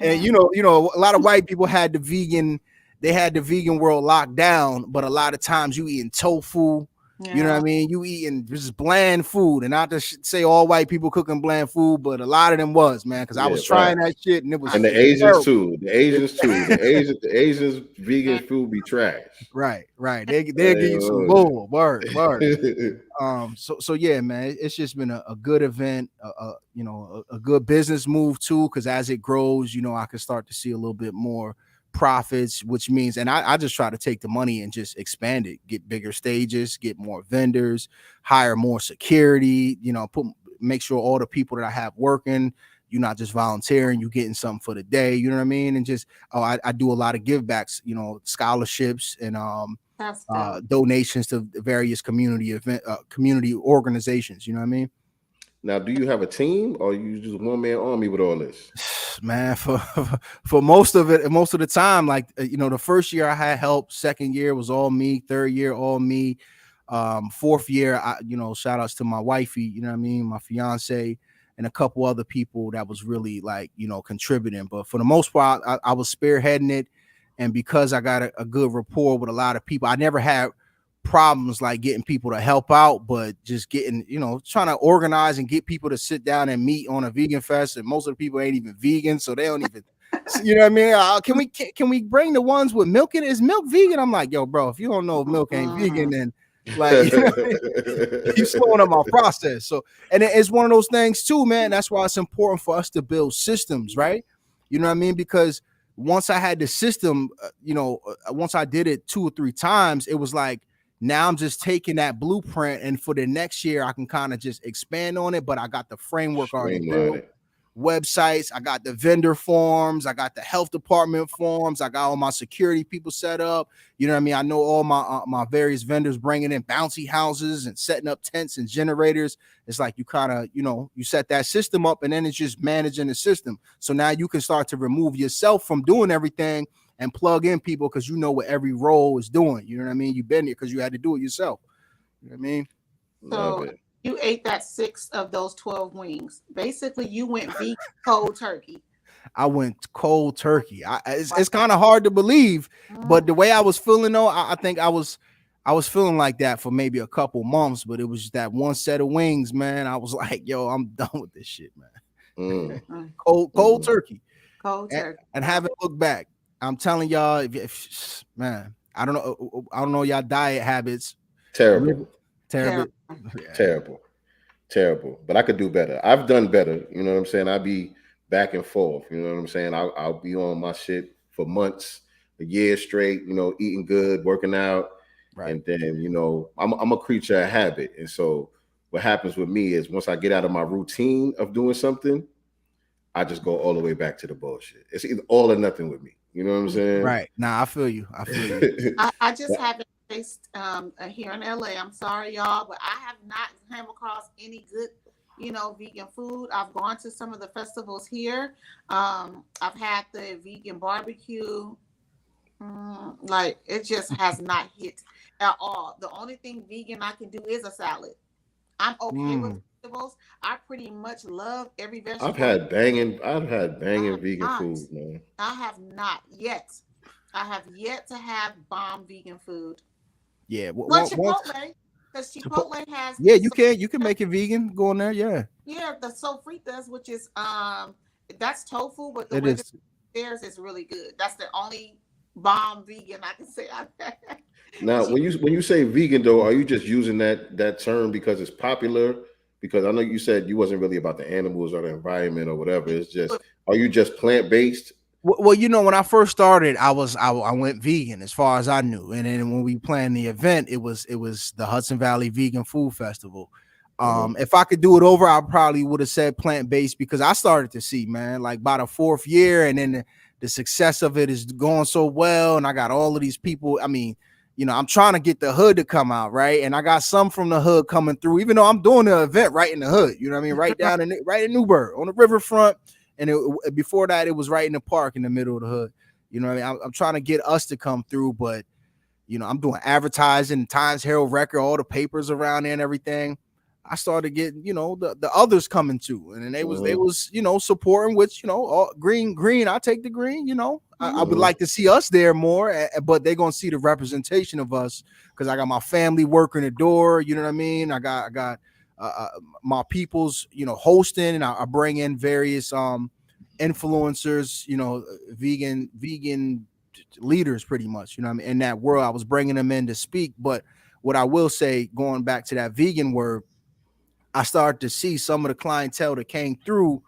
And you know, a lot of white people had the vegan. They had the vegan world locked down, but a lot of times you eating tofu, you know what I mean? You eating just bland food, and not to say all white people cooking bland food, but a lot of them was, man, because I was trying that shit, and it was. And the Asians too. The Asians vegan food be trash. Right. They give you some bull, word. So yeah, man, it's just been a good event, you know, a good business move too, because as it grows, you know, I can start to see a little bit more profits, which means, and I just try to take the money and just expand it, get bigger stages, get more vendors, hire more security, you know, make sure all the people that I have working, you're not just volunteering, you getting something for the day, you know what I mean? And just I do a lot of give backs, you know, scholarships and donations to various community organizations, you know what I mean? Now, do you have a team, or you just one man army with all this? Man, for most of it, most of the time, like, you know, the first year I had help, second year was all me, third year all me, fourth year, you know, shout outs to my wifey, you know what I mean, my fiance, and a couple other people that was really like, you know, contributing. But for the most part, I was spearheading it, and because I got a good rapport with a lot of people, I never had problems like getting people to help out, but just getting, trying to organize and get people to sit down and meet on a vegan fest. And most of the people ain't even vegan, so they don't even, you know what I mean? Can we bring the ones with milk in it? Is milk vegan? I'm like, yo, bro, if you don't know if milk ain't vegan, then like you slowing up my process. So, and it's one of those things too, man. That's why it's important for us to build systems, right? You know what I mean? Because once I had the system, once I did it 2 or 3 times, it was like, now I'm just taking that blueprint, and for the next year, I can kind of just expand on it. But I got the framework already built, websites, I got the vendor forms, I got the health department forms, I got all my security people set up. You know what I mean? I know all my various vendors bringing in bouncy houses and setting up tents and generators. It's like you kind of, you set that system up, and then it's just managing the system. So now you can start to remove yourself from doing everything and plug in people because you know what every role is doing. You know what I mean? You've been there because you had to do it yourself. You know what I mean? So you ate that 6 of those 12 wings. Basically, you went vegan cold turkey. I went cold turkey. It's kind of hard to believe, but the way I was feeling though, I think I was feeling like that for maybe a couple months, but it was just that one set of wings, man. I was like, yo, I'm done with this shit, man. Cold turkey. Cold turkey. And haven't looked back. I'm telling y'all, if man, I don't know y'all diet habits. Terrible. Yeah. Terrible. But I could do better. I've done better. You know what I'm saying? I'll be back and forth. You know what I'm saying? I'll be on my shit for months, a year straight, eating good, working out. Right. And then, I'm a creature of habit. And so what happens with me is once I get out of my routine of doing something, I just go all the way back to the bullshit. It's either all or nothing with me. You know what I'm saying? Right. Nah, I feel you. I just haven't tasted here in LA. I'm sorry, y'all, but I have not come across any good, vegan food. I've gone to some of the festivals here. I've had the vegan barbecue. Like it just has not hit at all. The only thing vegan I can do is a salad. I'm okay with vegetables. I pretty much love every vegetable. I've had banging vegan food, man. I have not yet. I have yet to have bomb vegan food. Yeah, well, Chipotle, because Chipotle has. Yeah, you can make it vegan. Go in there, yeah. Yeah, the Sofritas, which is that's tofu, but theirs is really good. That's the only bomb vegan I can say I've had. Now, when you say vegan though, are you just using that term because it's popular? Because I know you said you wasn't really about the animals or the environment or whatever. It's just, are you just plant-based? Well, when I first started, I went vegan as far as I knew, and then when we planned the event, it was the Hudson Valley Vegan Food Festival. If I could do it over, I probably would have said plant-based because I started to see, man, like by the 4th year, and then the success of it is going so well, and I got all of these people. I mean, I'm trying to get the hood to come out, right? And I got some from the hood coming through, even though I'm doing the event right in the hood. You know what I mean? Right down right in Newburgh on the riverfront. And before that, it was right in the park in the middle of the hood. You know what I mean? I'm trying to get us to come through, but I'm doing advertising, Times Herald Record, all the papers around there and everything. I started getting, the others coming too, and then they was supporting, which all green. I take the green. I would like to see us there more, but they're gonna see the representation of us because I got my family working the door. You know what I mean? I got my people's hosting, and I bring in various influencers, vegan leaders, pretty much. In that world, I was bringing them in to speak. But what I will say, going back to that vegan word, I started to see some of the clientele that came through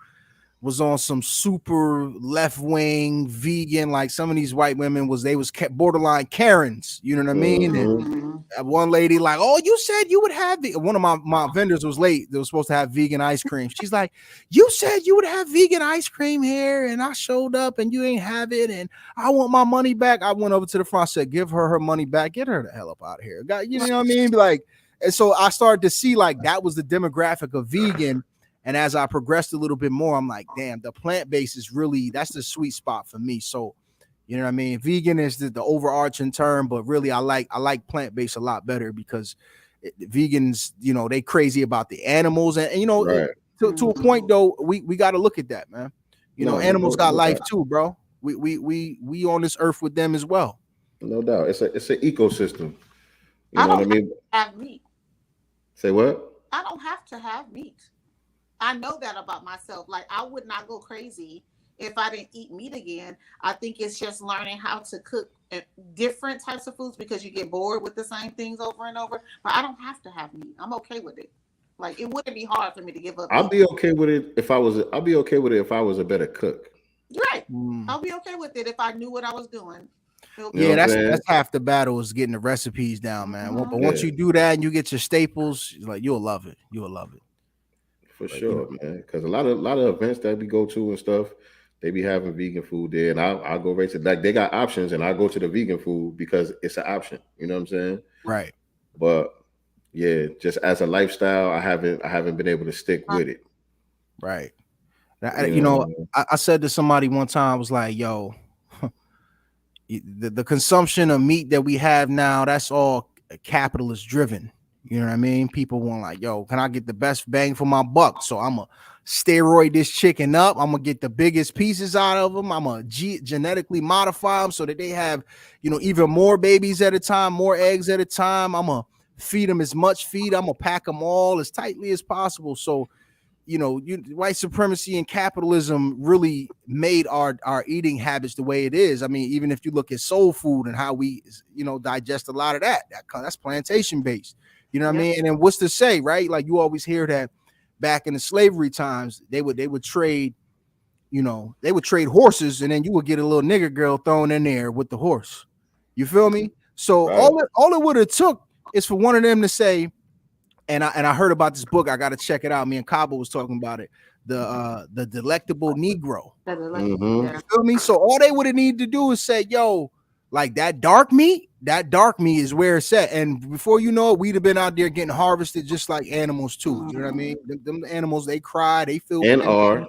was on some super left-wing vegan, like some of these white women was borderline Karens, you know what I mean? And one lady like, oh, you said you would have one of my vendors was late. They were supposed to have vegan ice cream. She's like, you said you would have vegan ice cream here, and I showed up and you ain't have it, and I want my money back. I went over to the front, said, give her money back, get her the hell up out of here. You know what I mean? Like, and so I started to see like that was the demographic of vegan. And as I progressed a little bit more, I'm like, damn, the plant-based is really, that's the sweet spot for me. So, you know what I mean? Vegan is the overarching term, but really I like plant-based a lot better because vegans, they crazy about the animals. And right. to a point though, we got to look at that, man. Animals got life too, bro. We on this earth with them as well. No doubt. It's an ecosystem. You know what I mean? Have meat. Say what? I don't have to have meat. I know that about myself. Like, I would not go crazy if I didn't eat meat again. I think it's just learning how to cook different types of foods because you get bored with the same things over and over. But I don't have to have meat. I'm okay with it. Like, it wouldn't be hard for me to give up. I'll be okay with it if I was. I'll be okay with it if I was a better cook. Right. I'll be okay with it if I knew what I was doing. Yeah, that's half the battle is getting the recipes down, man. But once you do that and you get your staples, like you'll love it. You'll love it. For sure, man. Because a lot of events that we go to and stuff, they be having vegan food there, and I'll go right to like they got options, and I go to the vegan food because it's an option. You know what I'm saying? Right. But yeah, just as a lifestyle, I haven't been able to stick with it. Right. I said to somebody one time, I was like, yo, the consumption of meat that we have now, that's all capitalist driven. You know what I mean? People want like, yo, can I get the best bang for my buck? So I'm a steroid this chicken up. I'm gonna get the biggest pieces out of them. I'm gonna genetically modify them so that they have, even more babies at a time, more eggs at a time. I'm gonna feed them as much feed. I'm gonna pack them all as tightly as possible. So, white supremacy and capitalism really made our eating habits the way it is. I mean, even if you look at soul food and how we, digest a lot of that's plantation based. You know what I mean? And then what's to say, right? Like you always hear that back in the slavery times, they would trade, they would trade horses, and then you would get a little nigger girl thrown in there with the horse. You feel me? So all it would have took is for one of them to say, and I heard about this book. I got to check it out. Me and Cabo was talking about it. The Delectable Negro. You feel me? So all they would have needed to do is say, yo, like that dark meat is where it's at. And before you know it, we'd have been out there getting harvested just like animals too. You know what I mean? Them animals, they cry, they feel. And are.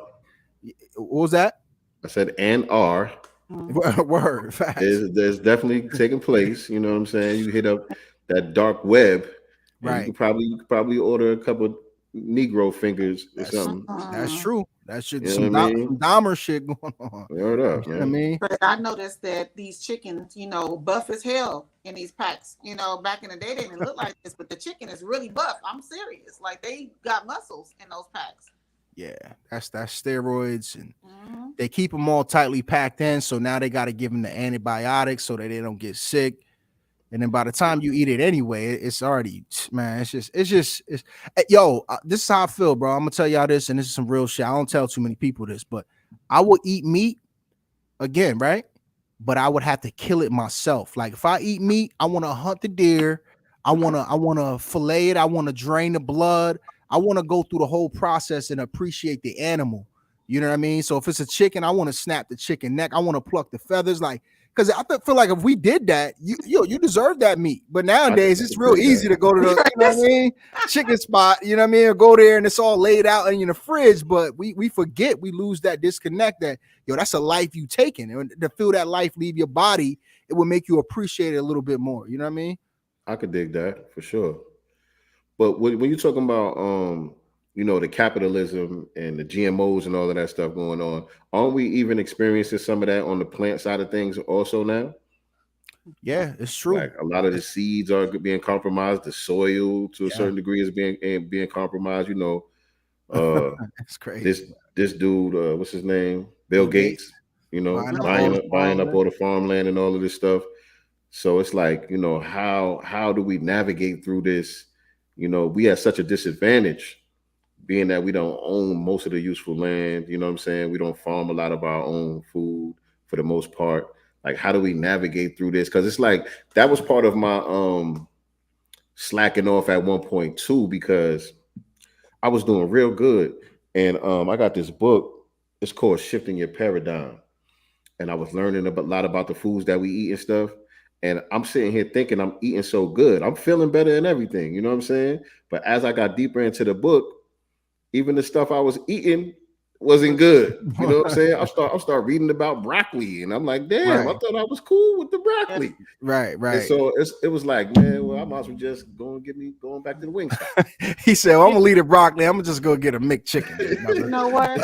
What was that? I said and are. Word. There's definitely taking place. You know what I'm saying? You hit up that dark web. Right. You could probably order a couple Negro fingers or something. That's true. That should be some Dahmer shit going on. Word up, man. I mean, but I noticed that these chickens, buff as hell in these packs. Back in the day, they didn't look like this, but the chicken is really buff. I'm serious. Like they got muscles in those packs. Yeah, that's steroids, and they keep them all tightly packed in. So now they got to give them the antibiotics so that they don't get sick. And then by the time you eat it anyway, it's already, man, it's yo, this is how I feel, bro. I'm gonna tell y'all this, and this is some real shit. I don't tell too many people this, but I would eat meat again, right? But I would have to kill it myself. Like if I eat meat, I want to hunt the deer. I want to fillet it. I want to drain the blood. I want to go through the whole process and appreciate the animal. You know what I mean? So if it's a chicken, I want to snap the chicken neck. I want to pluck the feathers, like. Because I feel like if we did that, you deserve that meat. But nowadays, it's real easy to go to the chicken spot, or go there and it's all laid out in the fridge. But we forget, we lose that disconnect that, that's a life you taken. And to feel that life leave your body, it will make you appreciate it a little bit more. You know what I mean? I could dig that for sure. But when you're talking about, the capitalism and the GMOs and all of that stuff going on, aren't we even experiencing some of that on the plant side of things also now? Yeah, it's true. Like a lot of the seeds are being compromised. The soil, to a certain degree, is being compromised. That's crazy. This dude, what's his name? Bill Gates. Buying up all the farmland and all of this stuff. So it's like, how do we navigate through this? We have such a disadvantage, being that we don't own most of the useful land. You know what I'm saying? We don't farm a lot of our own food for the most part. Like, how do we navigate through this? Because it's like that was part of my slacking off at one point too, because I was doing real good. And I got this book. It's called Shifting Your Paradigm. And I was learning a lot about the foods that we eat and stuff. And I'm sitting here thinking I'm eating so good. I'm feeling better and everything. You know what I'm saying? But as I got deeper into the book, even the stuff I was eating wasn't good. You know what I'm saying? I start reading about broccoli, and I'm like, damn, I thought I was cool with the broccoli. Right. And so it was like, man, well, I might as well just going back to the wing stop. He said, well, I'm gonna leave the broccoli. I'm gonna just go get a McChicken. You know what?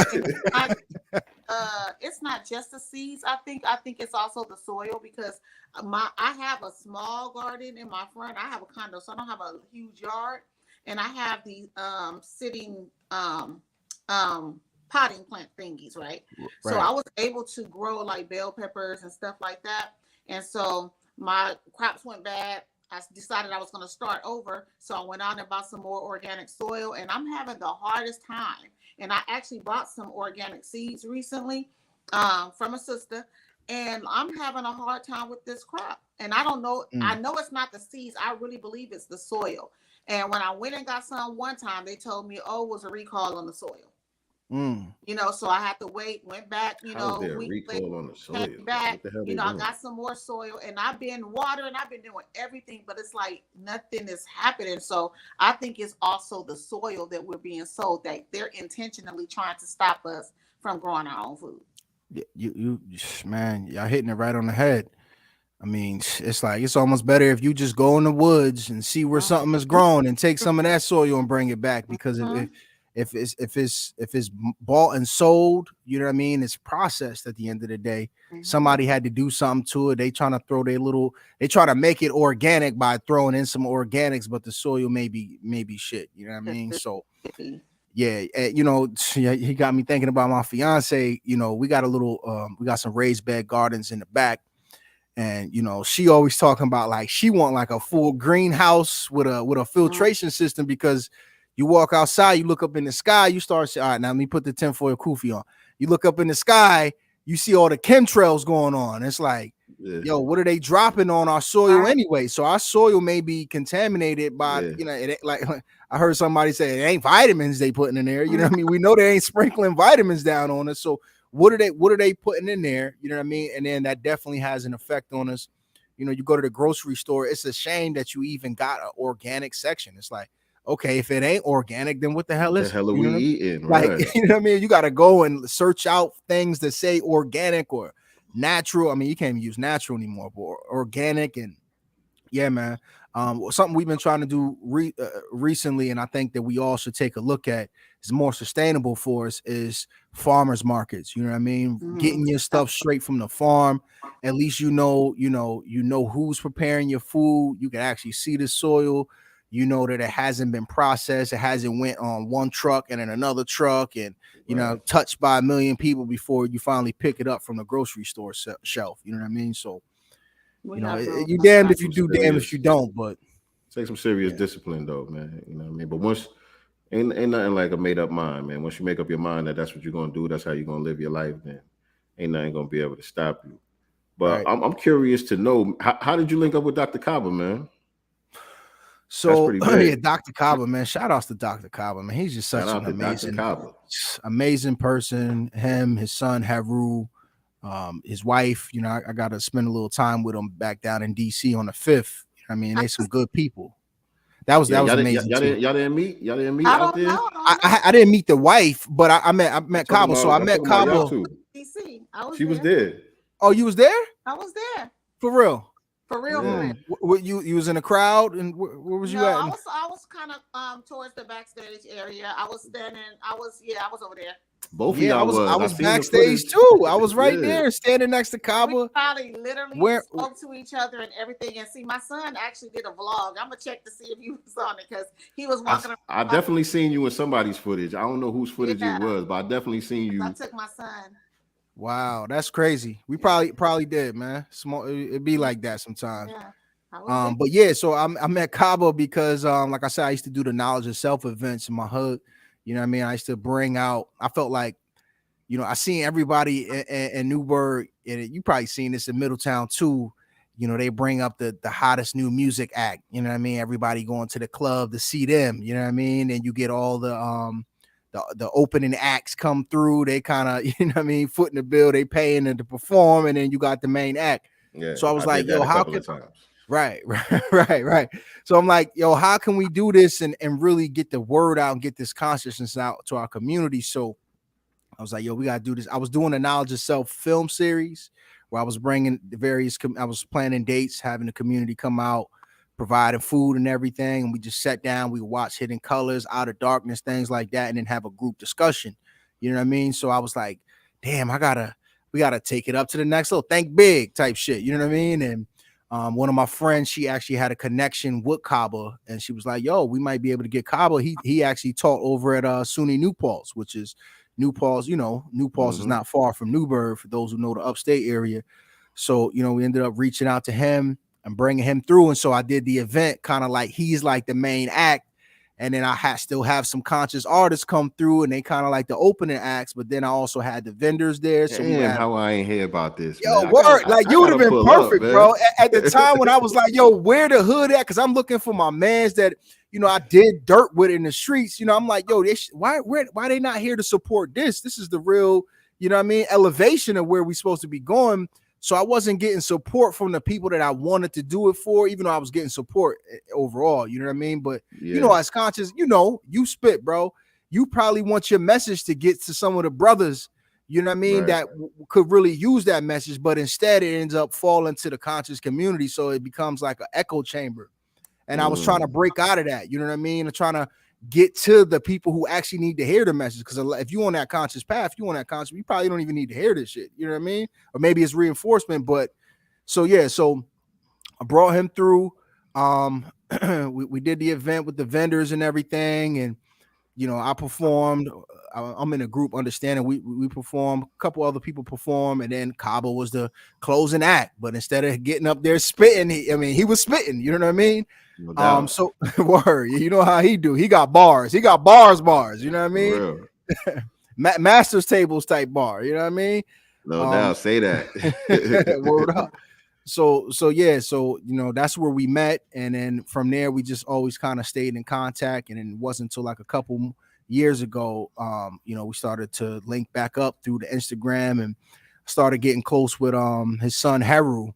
it's not just the seeds. I think it's also the soil, because I have a small garden in my front. I have a condo, so I don't have a huge yard, and I have these sitting potting plant thingies, right? So I was able to grow like bell peppers and stuff like that. And so my crops went bad. I decided I was going to start over. So I went out and bought some more organic soil, and I'm having the hardest time. And I actually bought some organic seeds recently from a sister, and I'm having a hard time with this crop. And I don't know. I know it's not the seeds. I really believe it's the soil. And when I went and got some one time, they told me, oh, it was a recall on the soil. You know, so I had to went back, you know, a week later, on the soil? Back, you know, I got some more soil, and I've been watering, I've been doing everything, but it's like nothing is happening. So I think it's also the soil that we're being sold, that they're intentionally trying to stop us from growing our own food. You man, y'all hitting it right on the head. I mean, it's like, it's almost better if you just go in the woods and see where something is grown and take some of that soil and bring it back, because if it's bought and sold, you know what I mean, it's processed at the end of the day. Somebody had to do something to it. They trying to throw they try to make it organic by throwing in some organics, but the soil may be shit, you know what I mean? So yeah, you know, he got me thinking about my fiance. You know, we got we got some raised bed gardens in the back. And, you know, she always talking about like she want like a full greenhouse with a filtration system, because you walk outside, you look up in the sky, you start saying, all right, now let me put the tinfoil kufi on. You look up in the sky, you see all the chemtrails going on. It's like, yo, what are they dropping on our soil anyway? So our soil may be contaminated by, you know, like I heard somebody say it ain't vitamins they putting in there. You know what I mean? We know they ain't sprinkling vitamins down on us. So what are they putting in there? You know what I mean? And then that definitely has an effect on us. You know, you go to the grocery store, it's a shame that you even got an organic section. It's like, okay, if it ain't organic, then what the hell is are we eating? Like, you know what I mean? You got to go and search out things that say organic or natural. I mean, you can't even use natural anymore, but organic. And yeah, man, something we've been trying to do recently, and I think that we all should take a look at, is more sustainable for us, is farmers markets. You know what I mean? Getting your stuff straight from the farm. At least you know who's preparing your food. You can actually see the soil. You know that it hasn't been processed. It hasn't went on one truck and then another truck, and you know, touched by 1 million people before you finally pick it up from the grocery store shelf. You know what I mean? So, you know, you damned if you do, damned if you don't. But take some serious discipline, though, man. You know what I mean? But once ain't nothing like a made up mind, man. Once you make up your mind that that's what you're gonna do, that's how you're gonna live your life, then ain't nothing gonna be able to stop you. But I'm curious to know, how did you link up with Dr. Kaba, man? So yeah, Dr. Kaba, man. Shout outs to Dr. Kaba, man. He's just such an amazing person. Him, his son Haru, his wife. You know, I got to spend a little time with him back down in DC on the 5th. I mean, they some good people. That was amazing. Y'all didn't meet out there. I didn't meet the wife, but I met Kaba. So I met Kaba. DC. She was there. Oh, you was there? I was there. For real. For real. You was in a crowd, and where was you at? I was kind of towards the backstage area. I was over there. Both of y'all I was backstage too. I was right there, standing next to Kaba. We probably literally spoke to each other and everything. And see, my son actually did a vlog. I'm gonna check to see if he was on it, because he was walking around. I definitely seen you in somebody's footage. I don't know whose footage it was, but I definitely seen you. I took my son. Wow, that's crazy. We probably did, man. Small, it'd be like that sometimes. Yeah. But yeah, so I met Kaba because like I said, I used to do the knowledge of self events in my hood. You know what I mean? I used to bring out, I felt like, you know, I seen everybody in Newburgh, and you probably seen this in Middletown too. You know, they bring up the hottest new music act. You know what I mean? Everybody going to the club to see them. You know what I mean? And you get all the opening acts come through. They kind of, you know what I mean, foot in the bill. They paying to perform, and then you got the main act. Yeah. So I was like, yo, how can right. So I'm like, yo, how can we do this and really get the word out and get this consciousness out to our community? So I was like, yo, we got to do this. I was doing a Knowledge of Self film series where I was bringing I was planning dates, having the community come out, providing food and everything. And we just sat down, we watched Hidden Colors, Out of Darkness, things like that, and then have a group discussion. You know what I mean? So I was like, damn, we gotta take it up to the next level. Think big type shit. You know what I mean? And one of my friends, she actually had a connection with Kaba, and she was like, yo, we might be able to get Kaba. He actually taught over at SUNY New Paltz, which is New Paltz, New Paltz is not far from Newburgh, for those who know the upstate area. So, we ended up reaching out to him and bringing him through. And so I did the event kind of like he's like the main act. And then I still have some conscious artists come through, and they kind of like the opening acts. But then I also had the vendors there. So how I ain't hear about this? Yo, word, like you would have been perfect, bro. At the time when I was like, yo, where the hood at? Because I'm looking for my mans that I did dirt with in the streets. I'm like, yo, why they not here to support this? This is the real, elevation of where we supposed to be going. So I wasn't getting support from the people that I wanted to do it for, even though I was getting support overall. You know what I mean? But as conscious, you spit, bro. You probably want your message to get to some of the brothers, you know what I mean, that could really use that message, but instead it ends up falling to the conscious community. So it becomes like an echo chamber. And I was trying to break out of that, you know what I mean? And trying to get to the people who actually need to hear the message. Because if you on that conscious path, you probably don't even need to hear this shit. You know what I mean? Or maybe it's reinforcement. But so I brought him through. We did the event with the vendors and everything, and I performed. I'm in a group understanding. We performed. A couple other people performed, and then Kaba was the closing act. But instead of getting up there spitting, he was spitting. You know what I mean? No so word, you know how he do. He got bars. He got bars. You know what I mean? Master's tables type bar. You know what I mean? No doubt. Say that. Word up. So that's where we met, and then from there we just always kind of stayed in contact. And it wasn't until like a couple years ago, we started to link back up through the Instagram and started getting close with his son Heru,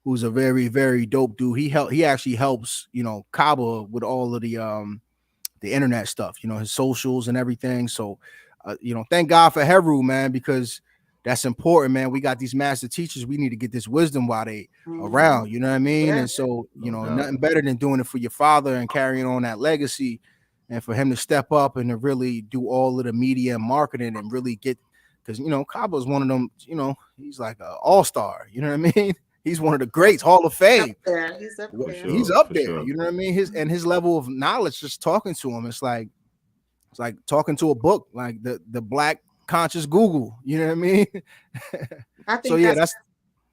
who's a very, very dope dude. He actually helps, Kaba with all of the internet stuff, his socials and everything. So, thank God for Heru, man, because that's important, man. We got these master teachers. We need to get this wisdom while they around, you know what I mean? Yeah. And so, nothing better than doing it for your father and carrying on that legacy, and for him to step up and to really do all of the media and marketing and really get, because, Kaba is one of them, he's like an all-star, you know what I mean? He's one of the greats, Hall of Fame. He's up there. He's up there. Sure. You know what I mean? His level of knowledge, just talking to him, it's like talking to a book, like the Black conscious Google. You know what I mean? I think that's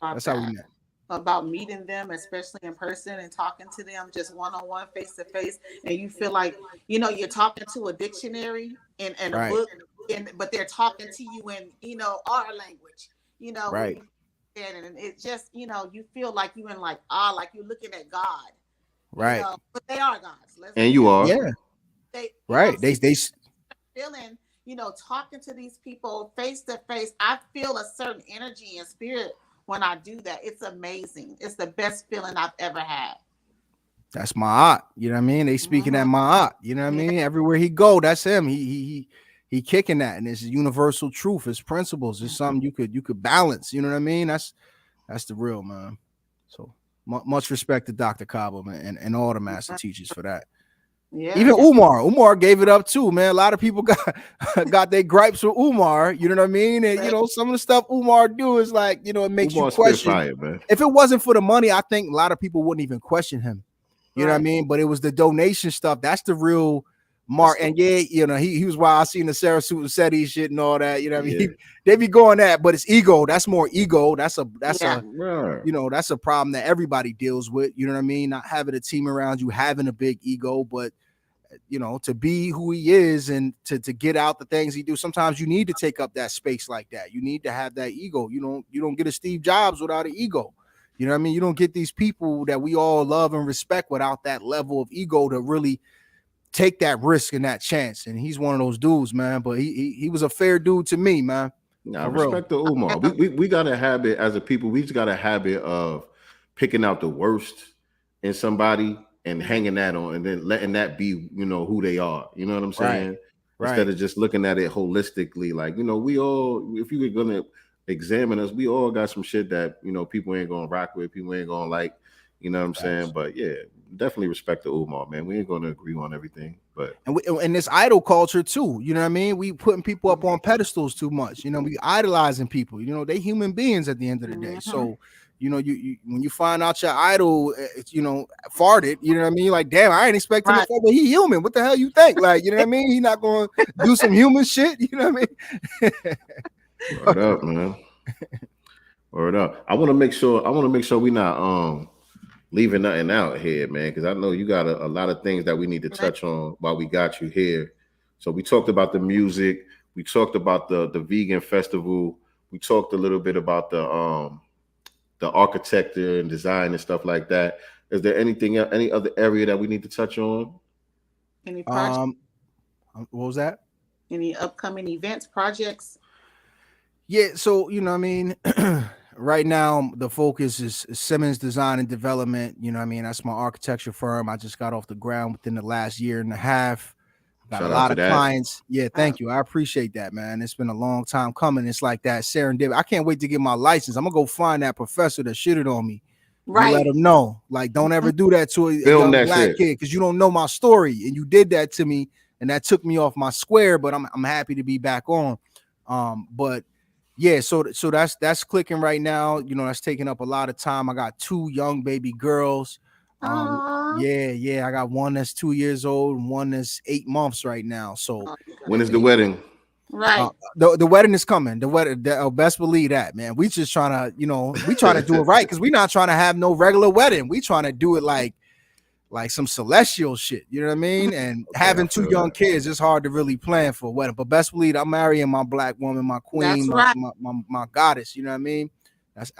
how we met. About meeting them, especially in person, and talking to them just one-on-one, face-to-face, and you feel like you're talking to a dictionary and a book, but they're talking to you in our language. Right. And it just you feel like you in like you're looking at God, right? But they are gods. And you are, they feeling talking to these people face to face. I feel a certain energy and spirit when I do that. It's amazing. It's the best feeling I've ever had. That's my art. You know what I mean? They speaking at my art. You know what I mean? Everywhere he go, that's him. He kicking that, and it's universal truth. It's principles. It's something you could balance. You know what I mean? That's the real, man. So much respect to Dr. Kaba, man, and all the master teachers for that. Yeah. Even Umar gave it up too, man. A lot of people got their gripes with Umar. You know what I mean? And some of the stuff Umar do is like, it makes you question. Fire, man. If it wasn't for the money, I think a lot of people wouldn't even question him. You know what I mean? But it was the donation stuff. That's the real mark. And he was why I seen the SincereluvdagodCast SETI shit and all that. You know what I mean? They be going that, but it's ego. That's more ego. That's a problem that everybody deals with. You know what I mean? Not having a team around you, having a big ego, but to be who he is and to get out the things he do. Sometimes you need to take up that space like that. You need to have that ego. You don't get a Steve Jobs without an ego. You know what I mean? You don't get these people that we all love and respect without that level of ego to really take that risk and that chance. And he's one of those dudes, man. But he was a fair dude to me, man. I respect the Umar. We got a habit as a people. We just got a habit of picking out the worst in somebody and hanging that on, and then letting that be, who they are. You know what I'm saying? Right. Instead of just looking at it holistically, like, we all, if you were gonna examine us, we all got some shit that people ain't gonna rock with, people ain't gonna like. You know what I'm saying? But yeah, definitely respect the Umar, man. We ain't gonna agree on everything, but and this idol culture too. You know what I mean? We putting people up on pedestals too much. You know, we idolizing people. You know, they human beings at the end of the day. So, you know, you when you find out your idol, you know, farted. You know what I mean? Like, damn, I ain't expecting to fart, but he human. What the hell you think? Like, you know what I mean? He not going to do some human shit. You know what I mean? Word up, man. Word up. I want to make sure we not leaving nothing out here, man, because I know you got a lot of things that we need to touch on while we got you here. So we talked about the music, we talked about the vegan festival, we talked a little bit about the architecture and design and stuff like that. Is there any other area that we need to touch on? Any projects? What was that? Any upcoming events, projects? Yeah, so you know what I mean. Right now, the focus is Simmons Design and Development. You know what I mean? That's my architecture firm. I just got off the ground within the last year and a half. Got a lot of clients. Yeah, thank you. I appreciate that, man. It's been a long time coming. It's like that serendipity. I can't wait to get my license. I'm gonna go find that professor that shitted on me. Right. Let him know. Like, don't ever do that to a young black kid, because you don't know my story. And you did that to me, and that took me off my square. But I'm happy to be back on. But yeah, so that's clicking right now. You know, that's taking up a lot of time. I got 2 young baby girls. Yeah, I got one that's 2 years old and one that's 8 months right now. So when is the wedding? Right. The wedding is coming. The wedding, best believe that, man. We just trying to, you know, we trying to do it right, because we're not trying to have no regular wedding. We trying to do it like some celestial shit, you know what I mean? And having 2 young kids, it's hard to really plan for a wedding. But best believe I'm marrying my black woman, my queen, my goddess, you know what I mean? That's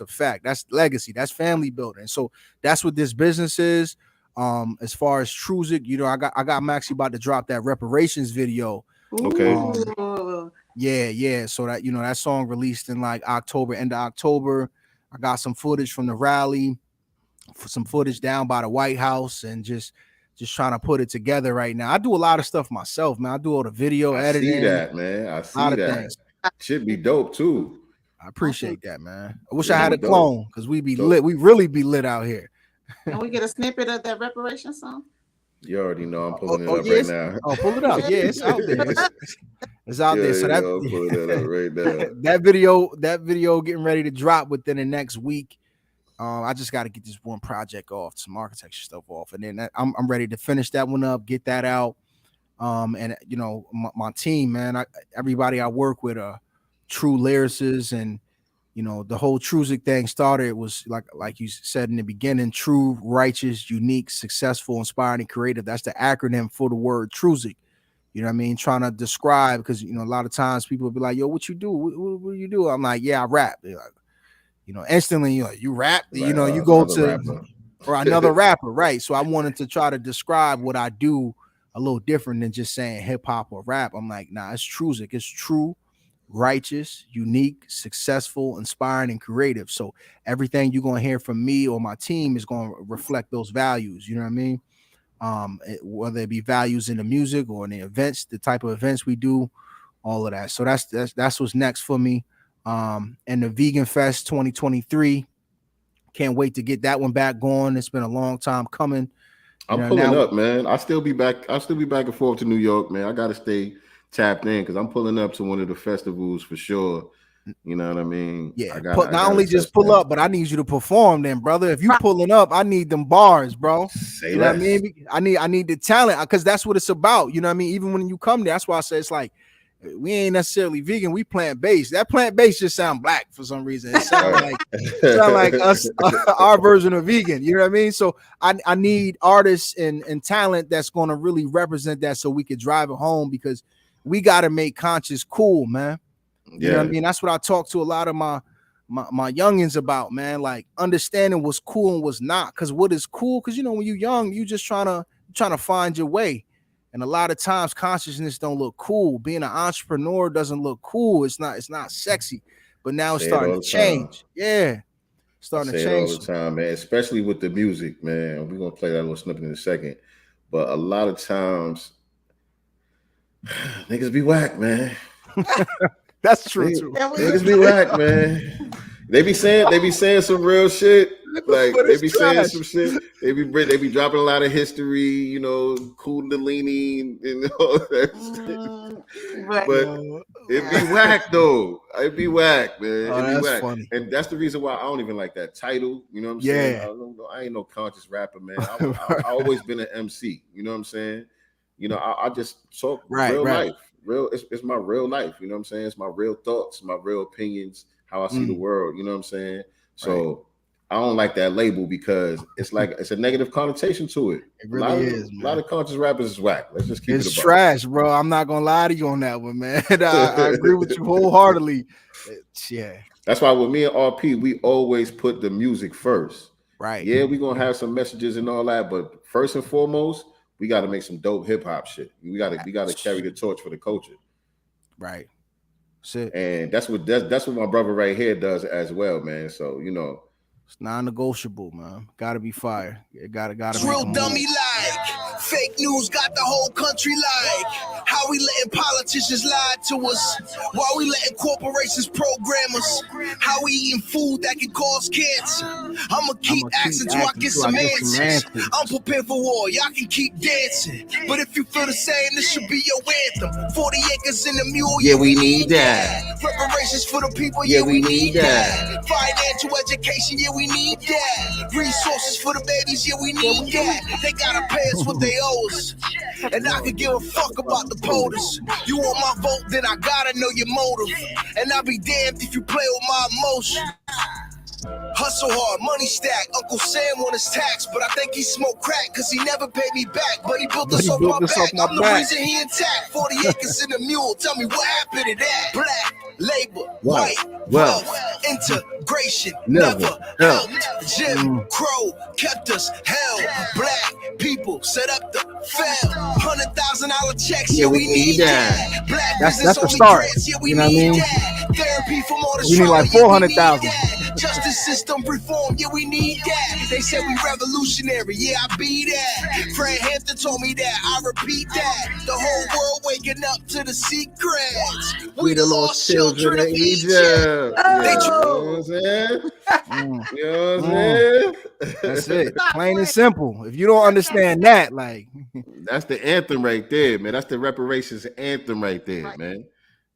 a fact. That's legacy. That's family building. So that's what this business is. As far as TRUSIC, you know, I'm actually about to drop that reparations video. Okay. Yeah. So that, you know, that song released in like October, end of October. I got some footage from the rally, some footage down by the White House, and just trying to put it together right now. I do a lot of stuff myself, man. I do all the video editing. I see that, man. I see that. Things. Should be dope too. I appreciate that, man. I wish I had a clone, because we be lit. We really be lit out here. Can we get a snippet of that reparation song? You already know I'm pulling it up right now. Oh, pull it up. Yeah, it's out there. It's out there. So I'm pulling that up right now. that video getting ready to drop within the next week. I just got to get this one project off, some architecture stuff off, and then I'm ready to finish that one up, get that out. And you know, my team, man, everybody I work with are true lyricists, and you know, the whole TRUSIC thing started. It was like you said in the beginning: true, righteous, unique, successful, inspiring, and creative. That's the acronym for the word TRUSIC. You know what I mean? Trying to describe, because you know, a lot of times people will be like, "Yo, what you do? What do you do?" I'm like, "Yeah, I rap." They're like, you know, instantly, you rap. Right, you know, you go to or another rapper, right? So I wanted to try to describe what I do a little different than just saying hip hop or rap. I'm like, nah, it's TRUSIC. It's true, righteous, unique, successful, inspiring, and creative. So everything you're gonna hear from me or my team is gonna reflect those values. You know what I mean? Whether it be values in the music or in the events, the type of events we do, all of that. So that's what's next for me. And the Vegan Fest 2023. Can't wait to get that one back going. It's been a long time coming. I'm pulling up, man. I'll still be back and forth to New York, man. I gotta stay tapped in, because I'm pulling up to one of the festivals for sure. You know what I mean? Yeah. Not only just pull up, but I need you to perform then, brother. If you pulling up, I need them bars, bro. Say you know what I mean? I need the talent, because that's what it's about. You know what I mean? Even when you come there, that's why I say it's like, we ain't necessarily vegan, we plant-based. That plant-based just sound black for some reason. It sound like us, our version of vegan. You know what I mean? So I need artists and talent that's going to really represent that, so we could drive it home, because we got to make conscious cool, man. You know what I mean? That's what I talk to a lot of my youngins about, man. Like, understanding what's cool and what's not. Because what is cool? Because you know, when you're young, you just trying to find your way. And a lot of times consciousness don't look cool. Being an entrepreneur doesn't look cool. It's not sexy. But now it's starting to change. Yeah. Starting to change all the time, man. Especially with the music, man. We're gonna play that little snippet in a second. But a lot of times niggas be whack, man. That's true too. Niggas be whack, man. They be saying some real shit, Like But they it's be saying trash. some shit. They be dropping a lot of history, you know, Kundalini and all that shit. But it'd be whack though. It'd be whack, man. Oh, It'd be that's whack. funny. And that's the reason why I don't even like that title. You know what I'm saying? I ain't no conscious rapper, man. I always been an MC. You know what I'm saying? You know, I just talk real life. It's my real life. You know what I'm saying? It's my real thoughts, my real opinions, how I see the world. You know what I'm saying? So I don't like that label because it's like it's a negative connotation to it. It really is, man. A lot of conscious rappers is whack. Let's just keep it. It's trash, bro. I'm not gonna lie to you on that one, man. I agree with you wholeheartedly. That's why with me and RP, we always put the music first. Right. Yeah, we're gonna have some messages and all that, but first and foremost, we got to make some dope hip hop shit. We got to carry the torch for the culture. Right. That's it. And that's what my brother right here does as well, man. So, you know, it's non-negotiable, man. Gotta be fire. It gotta it's real dummy like fake news got the whole country like how we letting politicians lie to us while we letting corporations program us, how we eating food that can cause cancer. I'ma keep asking till I get some answers. I'm prepared for war, y'all can keep dancing, but if you feel the same, this should be your anthem. 40 acres in the mule, yeah, we need that. Reparations for the people, yeah, we need that. Financial education, yeah, we need that. Resources for the babies, yeah, we need that. They gotta pay us what they owe us, and I could give a fuck about the POTUS. You want my vote, then I gotta know your motive, and I'll be damned if you play with my emotion. Hustle hard, money stack. Uncle Sam want his tax, but I think he smoked crack cause he never paid me back. But he built this off my back. I'm the reason he intact. 40 acres in the mule. Tell me what happened to that. Black, labor, white, wealth, integration never helped. Jim Crow kept us held. Black people set up the fail. $100,000 checks, yeah, we need that. Black that's the start. Grants, yeah, we you know what I mean? That. Therapy from all the we need like 400,000. Justice system reform, yeah, we need that. They said we revolutionary, yeah, I be that. Fred Hampton told me that, I repeat that. The whole world waking up to the secrets. We the lost children of Egypt. You know what I'm saying? You know what I'm saying? That's it. Plain and simple. If you don't understand that, like that's the anthem right there, man. That's the reparations anthem right there, man.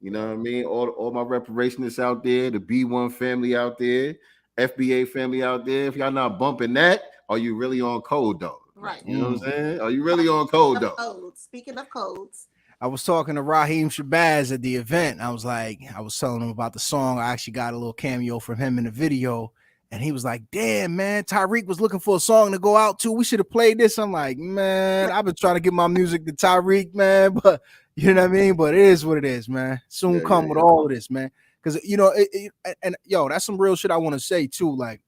You know what I mean? All my reparationists out there, the B1 family out there, FBA family out there. If y'all not bumping that, are you really on code though? Right. You know what I'm saying? Are you really on code though? Speaking of codes. I was talking to Raheem Shabazz at the event. I was telling him about the song. I actually got a little cameo from him in the video. And he was like, damn, man, Tyreek was looking for a song to go out to. We should have played this. I'm like, man, I've been trying to get my music to Tyreek, man. But you know what I mean? But it is what it is, man. Soon come with all of this, man. Because, you know, that's some real shit I want to say, too. Like,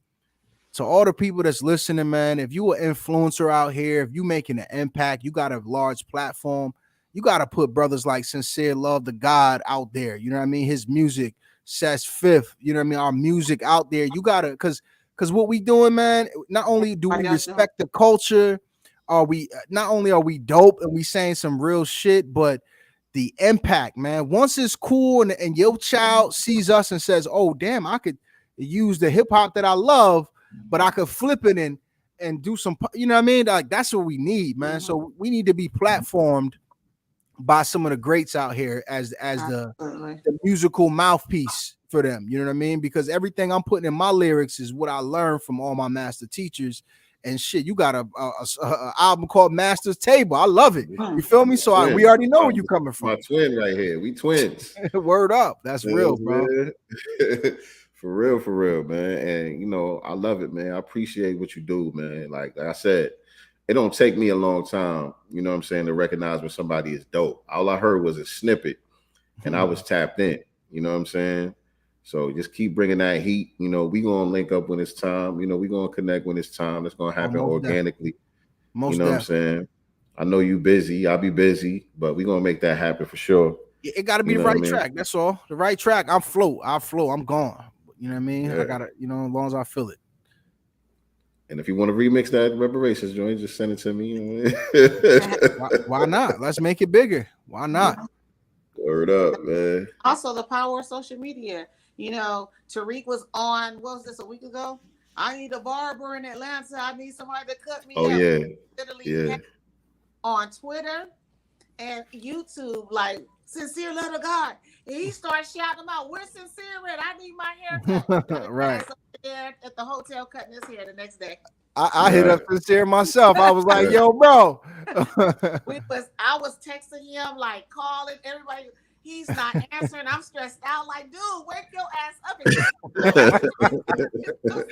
to all the people that's listening, man, if you an influencer out here, if you making an impact, you got a large platform, you got to put brothers like Sincere Love the God out there. You know what I mean? His music. SES Fifth, you know what I mean? Our music out there. You gotta, because what we doing, man, not only do we respect the culture, not only are we dope and we saying some real shit, but the impact, man. Once it's cool and your child sees us and says, oh, damn, I could use the hip-hop that I love, but I could flip it and do some, you know what I mean? Like, that's what we need, man. So we need to be platformed by some of the greats out here as the musical mouthpiece for them, you know what I mean? Because everything I'm putting in my lyrics is what I learned from all my master teachers. And shit, you got a album called Master's Table. I love it. You feel me? So we already know where you coming from. My twin right here. We twins. Word up. That's real, bro. For real, man. And you know, I love it, man. I appreciate what you do, man. Like I said, it don't take me a long time, you know what I'm saying, to recognize when somebody is dope. All I heard was a snippet and I was tapped in, you know what I'm saying? So just keep bringing that heat. You know, we going to link up when it's time. You know, we going to connect when it's time. It's going to happen organically. You know what I'm saying? I know you busy. I'll be busy, but we going to make that happen for sure. It got to be the right track. That's all. The right track. I'll float. I'm gone. You know what I mean? I got to, you know, as long as I feel it. And if you want to remix that reparations joint, just send it to me. You know? why not? Let's make it bigger. Why not? Word up, man. Also, the power of social media. You know, Tariq was on, what was this, a week ago? I need a barber in Atlanta. I need somebody to cut me Oh hair. yeah, Literally yeah. on Twitter and YouTube, like Sincere Love to God. And he starts shouting them out, "Where's Sincere at? I need my haircut." Right. There at the hotel cutting his hair the next day. I hit up Sincere myself. I was like, "Yo, bro." I was texting him, like calling everybody. He's not answering. I'm stressed out. Like, dude, wake your ass up. I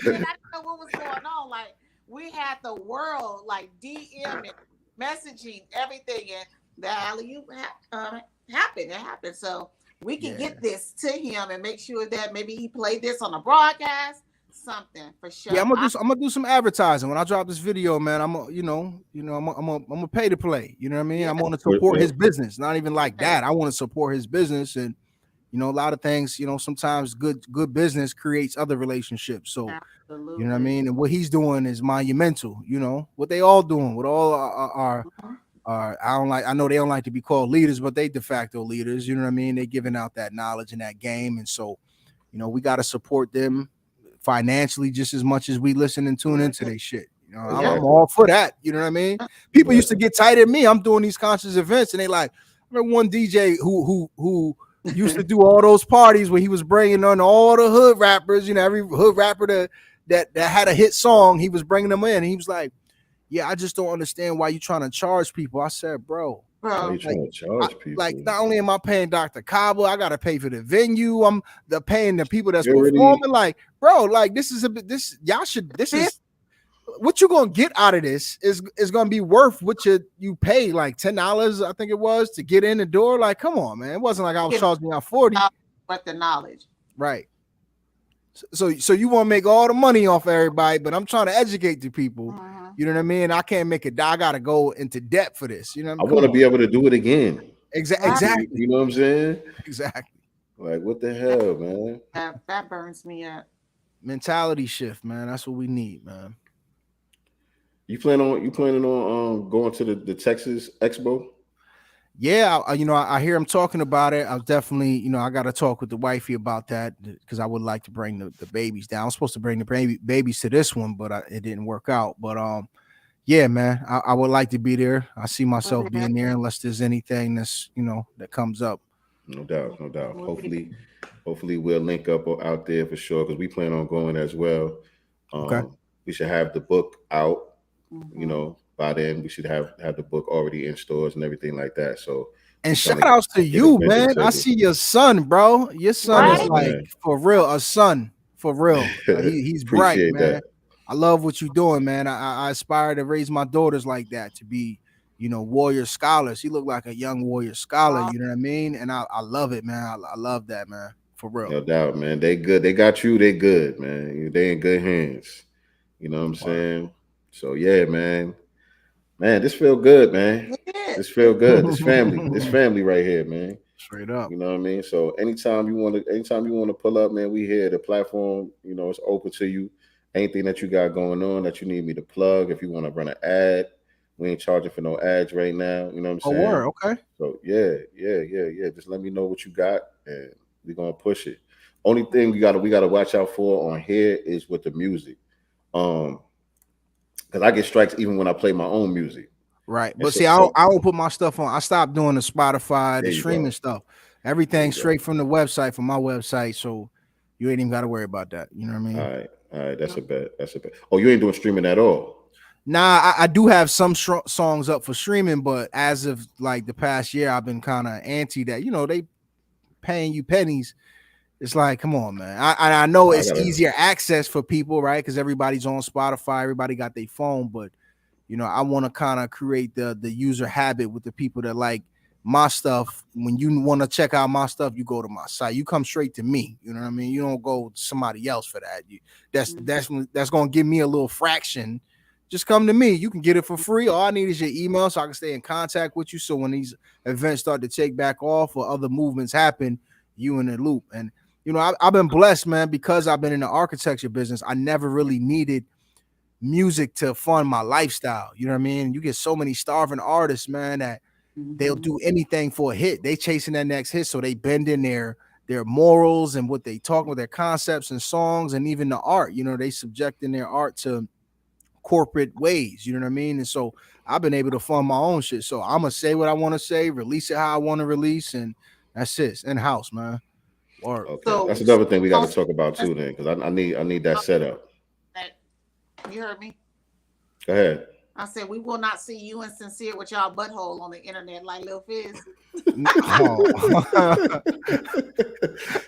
didn't know what was going on. Like, we had the world like DM and messaging everything, and the alley-oop happened. It happened. So we can get this to him and make sure that maybe he played this on a broadcast. Something for sure. Yeah, I'm gonna do some advertising when I drop this video, man. I'm gonna pay to play. You know what I mean? Yeah. I want to support his business. Not even like that. I want to support his business, and a lot of things. Sometimes good business creates other relationships. So Absolutely. you know what I mean. And what he's doing is monumental. What they all doing. What all are. I know they don't like to be called leaders, but they de facto leaders. You know what I mean? They're giving out that knowledge in that game, and so we got to support them financially just as much as we listen and tune into their shit. I'm all for that. You know what I mean? People used to get tight at me. I'm doing these conscious events, and they like, I remember one DJ who used to do all those parties where he was bringing on all the hood rappers. Every hood rapper that had a hit song, he was bringing them in. And he was like, "Yeah, I just don't understand why you trying to charge people." I said, "Bro, you trying to charge people? Like, not only am I paying Dr. Cabo, I gotta pay for the venue. I'm paying the people that's performing. Like, bro, like this is what you're gonna get out of this is gonna be worth what you pay, like $10, I think it was, to get in the door. Like, come on, man. It wasn't like I was charging y'all 40. But the knowledge. Right. So you want to make all the money off everybody, but I'm trying to educate the people. You know what I mean? I can't make it. I gotta go into debt for this. You know what I mean? I want to be able to do it again. Exactly. You know what I'm saying? Exactly. Like, what the hell, man? That burns me up. Mentality shift, man. That's what we need, man. You planning on going to the Texas Expo? Yeah, I hear him talking about it. I was definitely, I got to talk with the wifey about that because I would like to bring the babies down. I was supposed to bring the babies to this one, but it didn't work out. But yeah, man, I would like to be there. I see myself being there unless there's anything that's that comes up. No doubt. Hopefully we'll link up out there for sure because we plan on going as well. Okay. We should have the book out. By then we should have the book already in stores and everything like that. So, and shout outs to you, man. I see your son, bro. Your son is like for real, a son for real. He's bright, man. That. I love what you're doing, man. I aspire to raise my daughters like that, to be, warrior scholars. He looked like a young warrior scholar. You know what I mean? And I love it, man. I love that, man. For real. No doubt, man. They good. They got you. They good, man. They in good hands. You know what I'm saying? So yeah, man. Man, this feel good, man. This feel good. This family right here, man. Straight up. You know what I mean? So anytime you want to pull up, man, we here. The platform, it's open to you. Anything that you got going on that you need me to plug. If you want to run an ad, we ain't charging for no ads right now. You know what I'm saying? Oh, word. Okay. So yeah. Just let me know what you got, and we're gonna push it. Only thing we gotta watch out for on here is with the music. Because I get strikes even when I play my own music. Right. But see, I don't put my stuff on. I stopped doing the Spotify, the streaming stuff. Everything's straight from the website, from my website. So you ain't even got to worry about that. You know what I mean? All right. That's a bet. Oh, you ain't doing streaming at all? Nah, I do have some songs up for streaming, but as of like the past year, I've been kind of anti that. They paying you pennies. It's like, come on, man. I know it's easier access for people, right? Because everybody's on Spotify, everybody got their phone, but I want to kind of create the user habit with the people that like my stuff. When you want to check out my stuff, you go to my site. You come straight to me. You know what I mean? You don't go to somebody else for that. That's gonna give me a little fraction. Just come to me. You can get it for free. All I need is your email so I can stay in contact with you. So when these events start to take back off or other movements happen, you in the loop. And I've been blessed, man, because I've been in the architecture business. I never really needed music to fund my lifestyle. You know what I mean? You get so many starving artists, man, that they'll do anything for a hit. They chasing that next hit, so they bend in their their morals and what they talk with their concepts and songs and even the art. You know, they subjecting their art to corporate ways. You know what I mean? And so I've been able to fund my own shit. So I'm gonna say what I want to say, release it how I want to release, and that's it. In house, man. Or Okay, So- that's another thing we got to talk about too, then, because I need that setup. You heard me? Go ahead. I said we will not see you and Sincere with y'all butthole on the internet like Lil Fizz. no.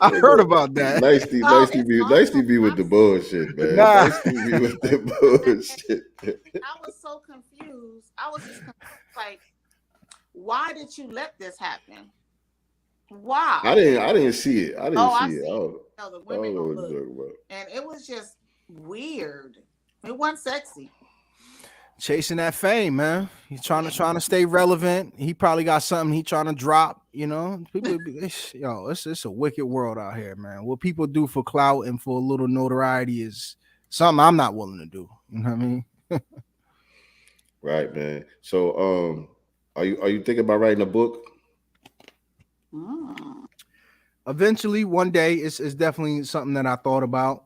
I heard about that. Nice to be with the bullshit, man. Nah. Nice to be with the bullshit. I was so confused. I was just confused, like, why did you let this happen? Why? I didn't see it. I didn't see it. it. Oh, No, the I women don't know gonna what you're look. talking about. And it was just weird. It wasn't sexy. Chasing that fame, man. He's trying to stay relevant. He probably got something he trying to drop. You know, people, it's a wicked world out here, man. What people do for clout and for a little notoriety is something I'm not willing to do. You know what I mean? Right, man. So, are you thinking about writing a book? Eventually, one day, it's definitely something that I thought about.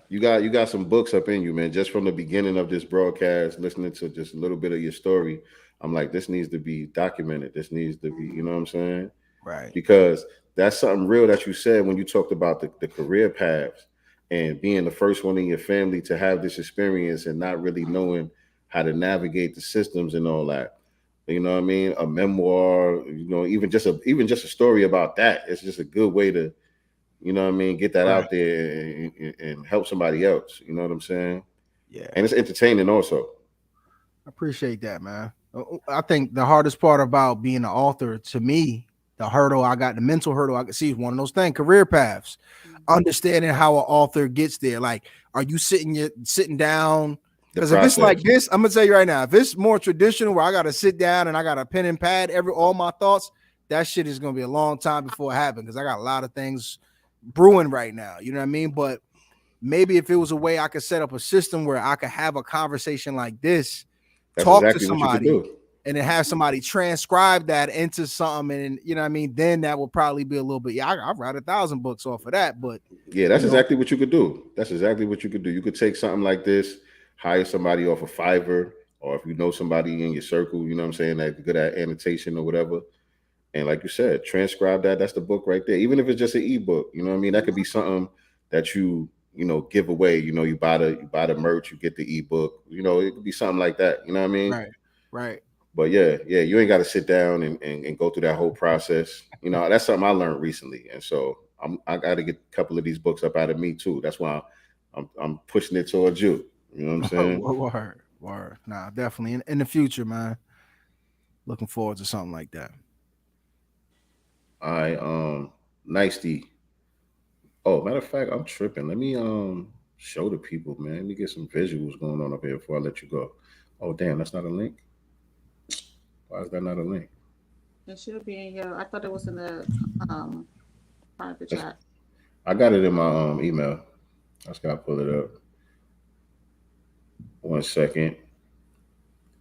You got some books up in you, man. Just from the beginning of this broadcast, listening to just a little bit of your story, I'm like, this needs to be documented. This needs to be, you know what I'm saying? Right. Because that's something real that you said when you talked about the career paths and being the first one in your family to have this experience and not really knowing how to navigate the systems and all that. You know what I mean? A memoir, you know, even just a story about that. It's just a good way to, you know what I mean, get that out there and help somebody else. You know what I'm saying? Yeah. And it's entertaining also. I appreciate that, man. I think the hardest part about being an author, to me, the mental hurdle I could see is one of those things, career paths. Understanding how an author gets there. Like, are you sitting down? Because if it's like this, I'm gonna tell you right now, if it's more traditional where I gotta sit down and I got a pen and pad, all my thoughts, that shit is gonna be a long time before it happens because I got a lot of things brewing right now. You know what I mean? But maybe if it was a way I could set up a system where I could have a conversation like this, talk to somebody, and then have somebody transcribe that into something, and you know what I mean, then that would probably be a little bit. I'll write 1,000 books off of that. But yeah, that's exactly what you could do. That's exactly what you could do. You could take something like this, hire somebody off of Fiverr, or if you know somebody in your circle, you know what I'm saying, that's good at annotation or whatever. And like you said, transcribe that. That's the book right there. Even if it's just an ebook, you know what I mean? That could be something that you give away. You know, you buy the merch, you get the ebook. You know, it could be something like that. You know what I mean? Right. But yeah, you ain't got to sit down and go through that whole process. You know, that's something I learned recently, and so I got to get a couple of these books up out of me too. That's why I'm pushing it towards you. You know what I'm saying? Word. Nah, definitely in the future, man. Looking forward to something like that. All right, nicety. Oh, matter of fact, I'm tripping. Let me show the people, man. Let me get some visuals going on up here before I let you go. Oh, damn, that's not a link. Why is that not a link? It should be in your. I thought it was in the private chat. I got it in my email. I just gotta pull it up. 1 second.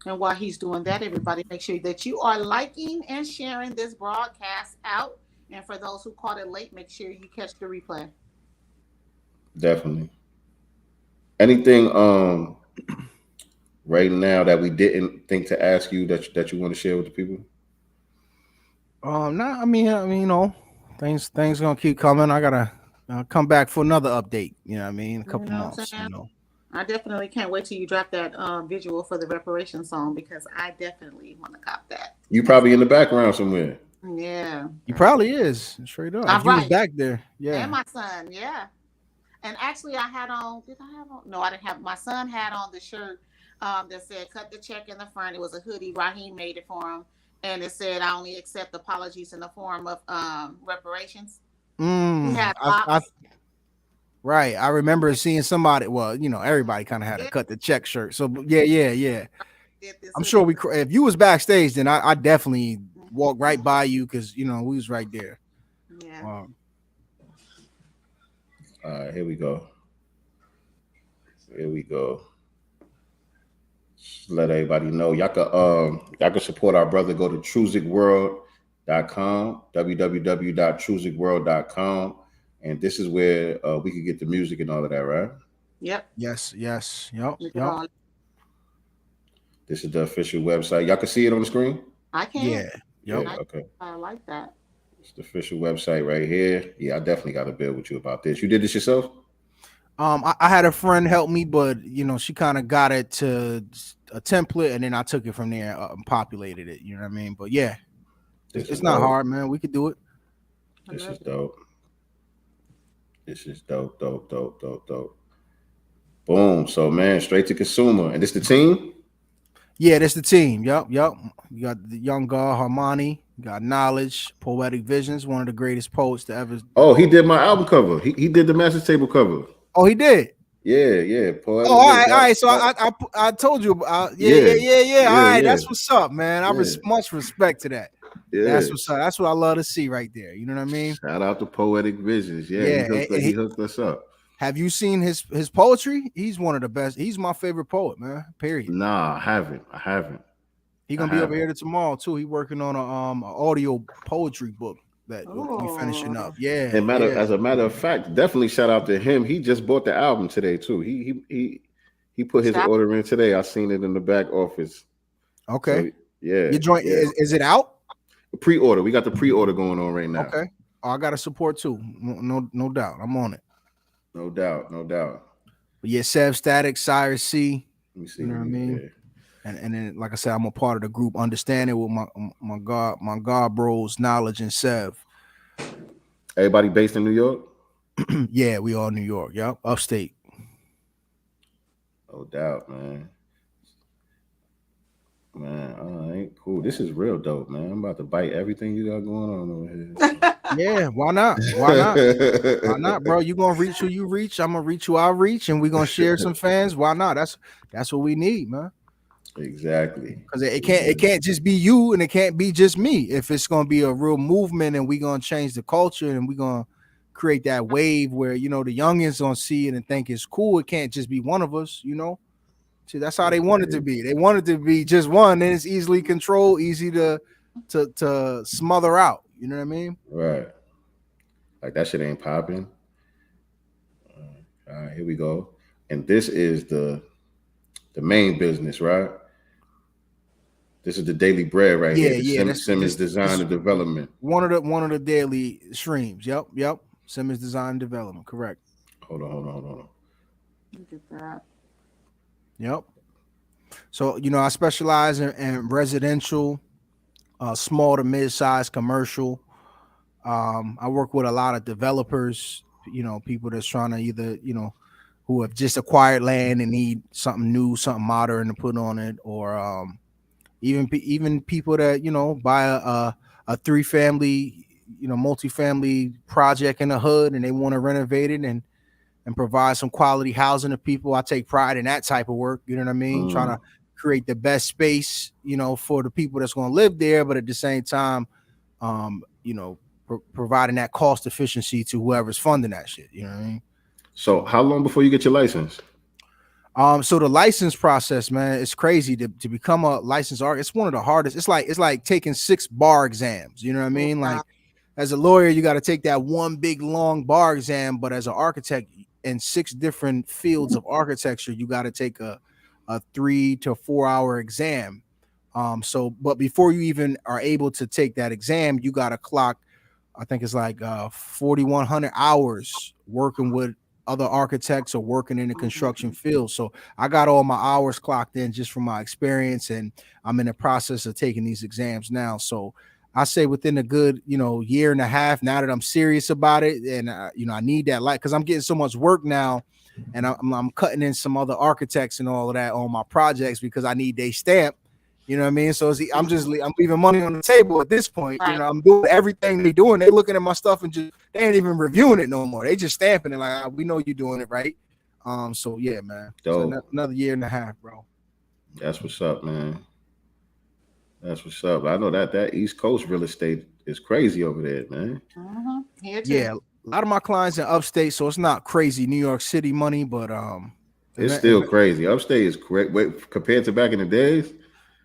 And while he's doing that, everybody, make sure that you are liking and sharing this broadcast out. And for those who caught it late, make sure you catch the replay. Definitely. Anything right now that we didn't think to ask you that you want to share with the people? No, I mean, you know, things gonna keep coming. I gotta come back for another update. You know what I mean? A couple months. You know. I definitely can't wait till you drop that visual for the reparation song because I definitely want to cop that. You probably in the background somewhere. Yeah. He probably is. Straight up. He was back there. Yeah. And my son, yeah. And actually I had on, no, I didn't have, my son had on the shirt that said cut the check in the front. It was a hoodie. Raheem made it for him. And it said, I only accept apologies in the form of reparations. He had right. I remember seeing somebody, well, you know, everybody kind of had a cut the check shirt. So yeah. I'm sure if you was backstage, then I definitely walked right by you because, you know, we was right there. Yeah. All right, here we go. Just let everybody know y'all can support our brother. Go to TRUSIC World www.trusicworld.com, and this is where we can get the music and all of that, right? Yep. Yes. Yep. This is the official website. Y'all can see it on the screen? I can. Yeah. Yep. Yeah, okay. I like that. It's the official website right here. Yeah, I definitely got to build with you about this. You did this yourself? I had a friend help me, but she kind of got it to a template, and then I took it from there and populated it. You know what I mean? But yeah, it's not hard, man. We could do it. This is dope. This is dope. Boom. So, man, straight to consumer. And this the team? Yeah, that's the team. Yep. You got the young guy, Harmony. You got Knowledge, Poetic Visions, one of the greatest poets to ever. Oh, he did my album cover. He did the Master's Table cover. Oh, he did? Yeah. Poetic all right. So I told you. Yeah. All right, that's what's up, man. Much respect to that. Yeah. That's what's up. That's what I love to see right there. You know what I mean? Shout out to Poetic Visions. Yeah. He hooked us up. Have you seen his poetry? He's one of the best. He's my favorite poet, man. Period. Nah, I haven't. He's gonna be over here tomorrow too. He's working on a audio poetry book that we finishing up. Yeah. As a matter of fact, definitely shout out to him. He just bought the album today too. He put his order in today. I seen it in the back office. Okay. So, yeah. Your joint is it out? Pre-order. We got the pre-order going on right now. Okay. Oh, I got to support too. No doubt. I'm on it. No doubt. But yeah, Sev Static, Cyrus C. Let me see. You know what I mean? Yeah. And then, like I said, I'm a part of the group Understanding with my God bros, Knowledge and Sev. Everybody based in New York? Yeah, we all New York. Yep, upstate. No doubt, man. Man, all right, cool. This is real dope, man. I'm about to bite everything you got going on over here. Yeah, why not? Why not, bro? You gonna reach who you reach. I'm gonna reach who I reach, and we're gonna share some fans. Why not? That's what we need, man. Exactly. Because it can't just be you, and it can't be just me. If it's gonna be a real movement, and we're gonna change the culture, and we're gonna create that wave where the youngins gonna see it and think it's cool. It can't just be one of us, See, that's how they want it to be. They want it to be just one, and it's easily controlled, easy to smother out. You know what I mean? Right. Like that shit ain't popping. All right, here we go. And this is the main business, right? This is the daily bread right here. Yeah. Simmons Design and Development. One of the daily streams. Yep. Simmons Design and Development. Correct. Hold on. Look at that. Yep. So I specialize in residential, small to mid-sized commercial. I work with a lot of developers. People that's trying to either who have just acquired land and need something new, something modern to put on it, or even people that buy a 3-family multifamily project in the hood and they want to renovate it and provide some quality housing to people. I take pride in that type of work. You know what I mean? Trying to create the best space, for the people that's going to live there, but at the same time, providing that cost efficiency to whoever's funding that shit. You know what I mean? So how long before you get your license? So the license process, man, it's crazy to become a licensed artist. It's one of the hardest. It's like taking 6 bar exams. You know what I mean? Like as a lawyer, you got to take that one big long bar exam, but as an architect in 6 different fields of architecture, you got to take a 3 to 4 hour exam. But before you even are able to take that exam, you got to clock, I think it's like 4,100 hours working with other architects or working in the construction field. So I got all my hours clocked in just from my experience, and I'm in the process of taking these exams now. So I say within a good, year and a half, now that I'm serious about it, and I need that light because I'm getting so much work now, and I'm cutting in some other architects and all of that on my projects because I need their stamp. You know what I mean? So I'm leaving money on the table at this point. Right. I'm doing everything they're doing. They're looking at my stuff and they ain't even reviewing it no more. They just stamping it like, we know you're doing it right. So yeah, man. So another year and a half, bro. That's what's up, man. That's what's up. I know that East Coast real estate is crazy over there, man. Here too. Yeah, a lot of my clients in upstate, so it's not crazy New York City money, but it's still crazy. Upstate is correct compared to back in the days.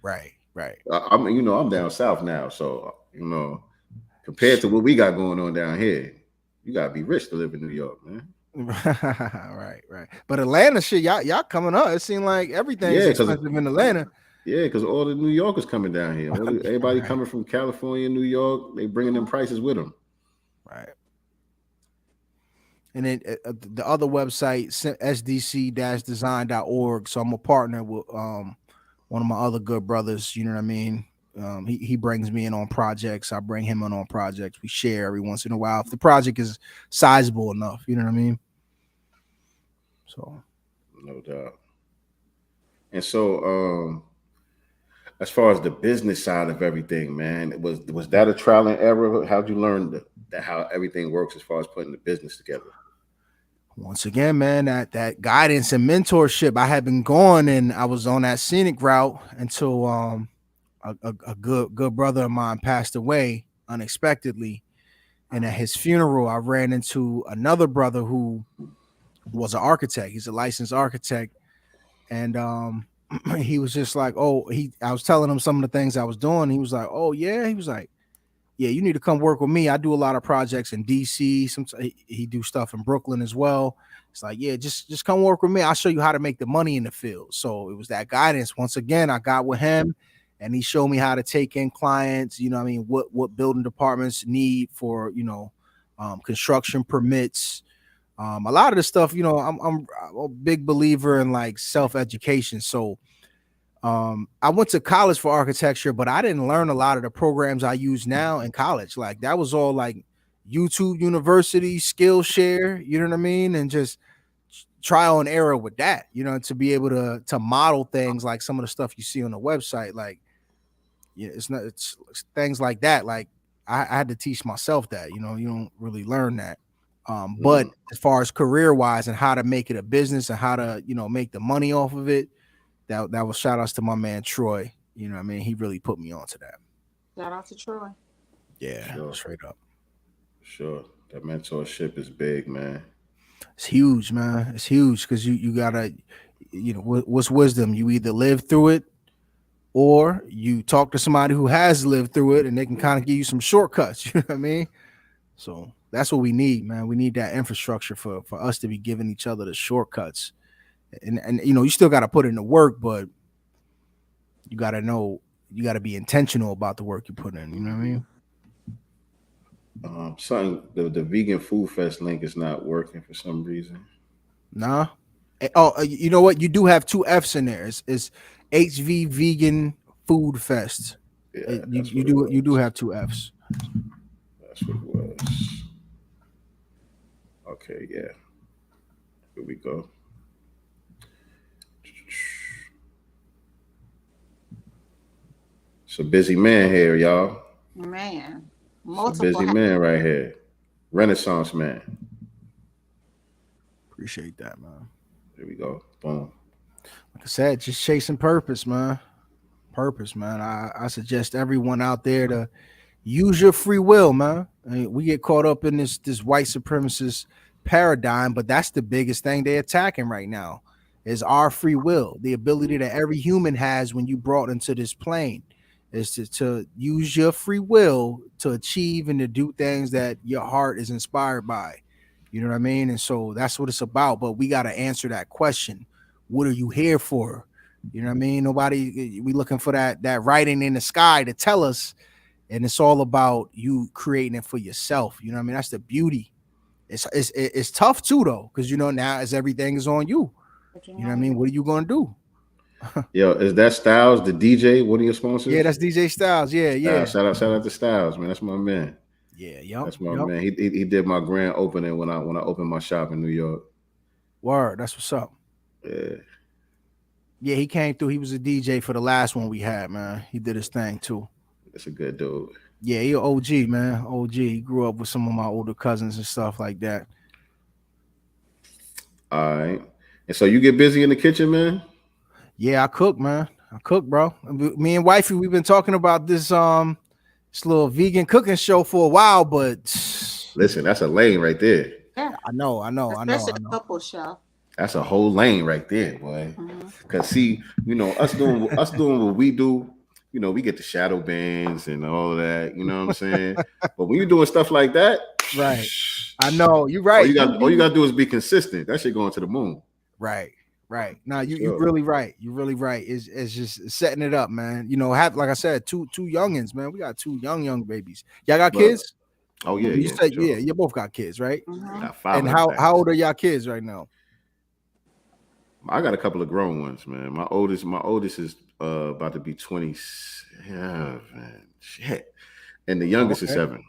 Right. Right. I mean, you know, I'm down south now, so you know, compared to what we got going on down here, you gotta be rich to live in New York, man. Right. But Atlanta shit, y'all coming up. It seemed like everything's expensive in Atlanta. Yeah, because all the New Yorkers coming down here. Everybody coming from California, New York, they bringing them prices with them. Right. And then the other website, sdc-design.org. So I'm a partner with one of my other good brothers. You know what I mean? He brings me in on projects. I bring him in on projects. We share every once in a while if the project is sizable enough. You know what I mean? So, no doubt. And so, as far as the business side of everything, man, was that a trial and error? How'd you learn that how everything works as far as putting the business together? Once again, man, that guidance and mentorship. I had been going and I was on that scenic route until a good brother of mine passed away unexpectedly. And at his funeral, I ran into another brother who was an architect. He's a licensed architect. And he was just like, I was telling him some of the things I was doing. He was like, oh, yeah. He was like, yeah, you need to come work with me. I do a lot of projects in DC. He do stuff in Brooklyn as well. It's like, yeah, just come work with me. I'll show you how to make the money in the field. So it was that guidance. Once again, I got with him and he showed me how to take in clients, you know what I mean, what building departments need for, you know, construction permits. A lot of the stuff, you know, I'm a big believer in like self-education. So I went to college for architecture, but I didn't learn a lot of the programs I use now in college. Like that was all like YouTube University, Skillshare, you know what I mean? And just trial and error with that, you know, to be able to model things like some of the stuff you see on the website. Like, yeah, it's things like that. Like I had to teach myself that, you know, you don't really learn that. But as far as career wise and how to make it a business and how to, you know, make the money off of it, that was shout outs to my man Troy. You know what I mean? He really put me onto that. Shout out to Troy. Yeah, sure. Straight up. Sure. That mentorship is big, man. It's huge, man. It's huge because you gotta, you know, what's wisdom? You either live through it or you talk to somebody who has lived through it and they can kind of give you some shortcuts. You know what I mean? So that's what we need, man. We need that infrastructure for us to be giving each other the shortcuts. And you know, you still got to put in the work, but you got to know, you got to be intentional about the work you put in. You know what I mean? The Vegan Food Fest link is not working for some reason. Nah. Oh, you know what? You do have 2 F's in there. It's HV Vegan Food Fest. Yeah, you do have 2 F's. That's what it was. Okay, yeah. Here we go. It's a busy man here, y'all. Man. It's a busy man right here. Renaissance man. Appreciate that, man. There we go. Boom. Like I said, just chasing purpose, man. Purpose, man. I suggest everyone out there to use your free will, man. I mean, we get caught up in this white supremacist paradigm, but that's the biggest thing they're attacking right now is our free will, the ability that every human has when you brought into this plane is to use your free will to achieve and to do things that your heart is inspired by. You know what I mean? And so that's what it's about. But we got to answer that question. What are you here for? You know what I mean? We looking for that writing in the sky to tell us. And it's all about you creating it for yourself. You know what I mean? That's the beauty. It's tough too, though, because, you know, now as everything is on you. You know what I mean? What are you going to do? Yo, is that Styles, the DJ? One of your sponsors? Yeah, that's DJ Styles. Yeah. Shout out to Styles, man. That's my man. Yeah, that's my man. He did my grand opening when I opened my shop in New York. Word, that's what's up. Yeah, he came through. He was a DJ for the last one we had, man. He did his thing too. That's a good dude. Yeah, he an OG, man. OG. He grew up with some of my older cousins and stuff like that. All right. And so you get busy in the kitchen, man? Yeah, I cook, man. I cook, bro. Me and wifey, we've been talking about this little vegan cooking show for a while, but listen, that's a lane right there. Yeah, I know. Especially a couple show. That's a whole lane right there, boy. Because see, you know, us doing what we do, you know, we get the shadow bands and all of that. You know what I'm saying? But when you're doing stuff like that, right? I know you're right. All you got to do is be consistent. That shit going to the moon. Right. Now you really right. You're really right. It's just setting it up, man. You know, like I said, two youngins, man. We got two young babies. Y'all got kids? Oh yeah, you said sure. You both got kids, right? Got 5. And how old are y'all kids right now? I got a couple of grown ones, man. My oldest is about to be 27, man. Shit. And the youngest is 7.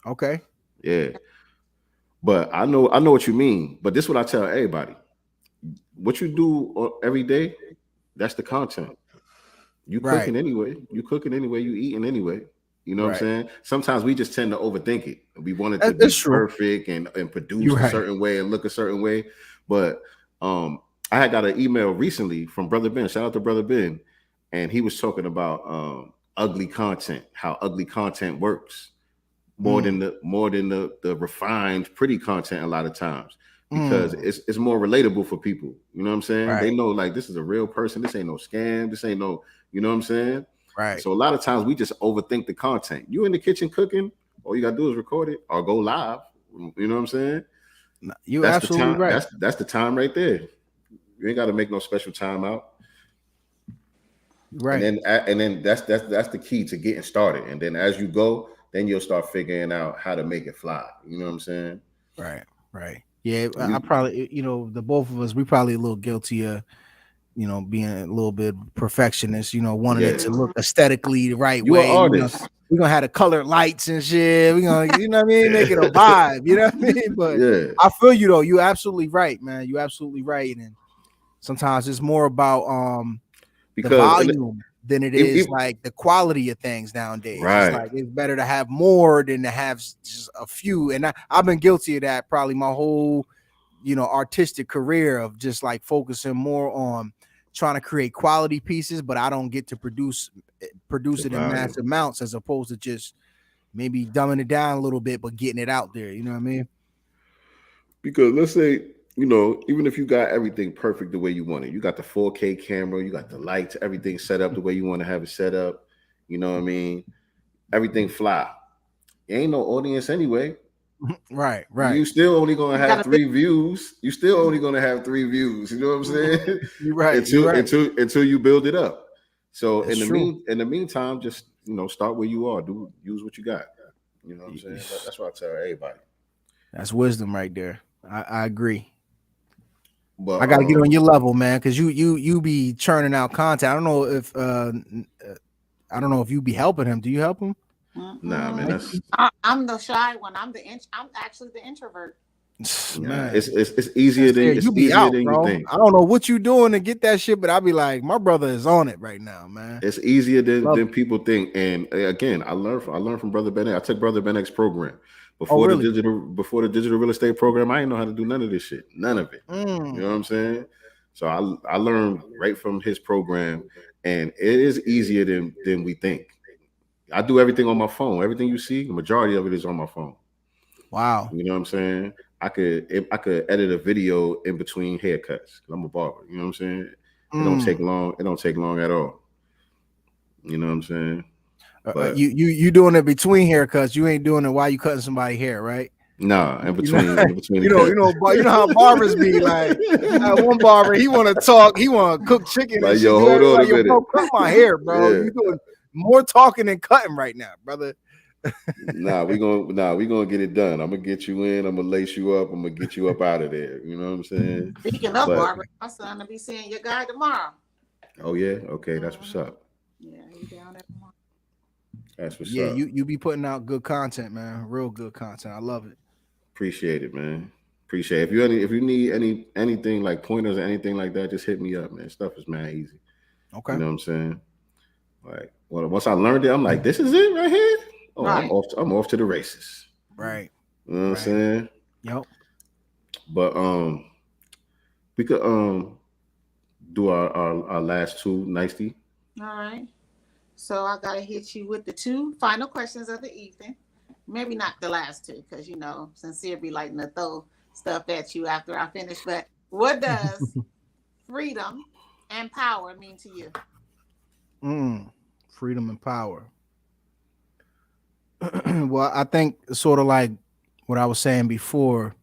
Okay. Yeah. But I know what you mean. But this is what I tell everybody. What you do every day, that's the content. You cooking anyway. You cooking anyway. You eating anyway. You know what I'm saying? Sometimes we just tend to overthink it. We want it to be perfect and produce a certain way and look a certain way. But I had got an email recently from Brother Ben. Shout out to Brother Ben. And he was talking about ugly content, how ugly content works more than the refined, pretty content a lot of times. Because it's more relatable for people. You know what I'm saying? They know like this is a real person. This ain't no scam. This ain't no, you know what I'm saying? Right. So a lot of times we just overthink the content. You in the kitchen cooking, all you gotta do is record it or go live. You know what I'm saying? That's absolutely right. That's the time right there. You ain't got to make no special time out. Right. And then that's the key to getting started. And then as you go, then you'll start figuring out how to make it fly. You know what I'm saying? Right. Yeah, I probably, you know, the both of us, we probably a little guilty of, you know, being a little bit perfectionist, you know, wanting it to look aesthetically the right way. You're an artist. We're gonna have the colored lights and shit. We're gonna, you know what I mean, make it a vibe, you know what I mean? But I feel you though, you're absolutely right, man. You're absolutely right. And sometimes it's more about the volume than it is like the quality of things nowadays. Right. It's like it's better to have more than to have just a few. And I've been guilty of that probably my whole, you know, artistic career of just like focusing more on trying to create quality pieces, but I don't get to produce it in mass amounts as opposed to just maybe dumbing it down a little bit, but getting it out there. You know what I mean? Because let's say, you know, even if you got everything perfect the way you want it, you got the 4K camera, you got the lights, everything set up the way you want to have it set up. You know what I mean? Everything fly. Ain't no audience anyway. Right. You still only gonna have 3 views. You still only gonna have 3 views. You know what I'm saying? You're right. Until you build it up. So That's in the meantime, just, you know, start where you are. Use what you got. You know what I'm saying? That's what I tell everybody. That's wisdom right there. I agree. But I gotta get on your level, man, because you be churning out content. I don't know if you be helping him. Do you help him? Nah, man. I'm the shy one. I'm actually the introvert. Man, it's easier than you think. I don't know what you doing to get that shit, but I'll be like, my brother is on it right now, man. It's easier than people think. And again, I learned from Brother Ben. I took Brother Ben's program before the digital real estate program. I didn't know how to do none of this shit, none of it. You know what I'm saying? So I learned right from his program, and it is easier than we think. I do everything on my phone. Everything you see, the majority of it is on my phone. Wow. You know what I'm saying? I could edit a video in between haircuts. I'm a barber. You know what I'm saying? It don't take long. It don't take long at all. You know what I'm saying? But you doing it between haircuts. You ain't doing it while you cutting somebody's hair, right? Nah, in between. You know how barbers be like. One barber, he want to talk. He want to cook chicken. Like, yo, hold on a minute. Bro, cut my hair, bro. You doing more talking than cutting right now, brother. we gonna get it done. I'm gonna get you in. I'm gonna lace you up. I'm gonna get you up out of there. You know what I'm saying? Speaking of barber, my son will be seeing your guy tomorrow. Oh yeah, okay, that's what's up. Yeah, he's down there tomorrow. That's what's up. Yeah, you be putting out good content, man. Real good content. I love it. Appreciate it, man. Appreciate it. If you need anything like pointers or anything like that, just hit me up, man. Stuff is mad easy. Okay. You know what I'm saying? Like, once I learned it, I'm like, this is it right here. Oh, right. I'm off to the races. Right. You know what I'm saying? Yep. But we could do our last 2 nicely. All right. So I gotta hit you with the 2 final questions of the evening. Maybe not the last 2, because you know, Sincere be liking to throw stuff at you after I finish. But what does freedom and power mean to you? Freedom and power. Well, I think sort of like what I was saying before,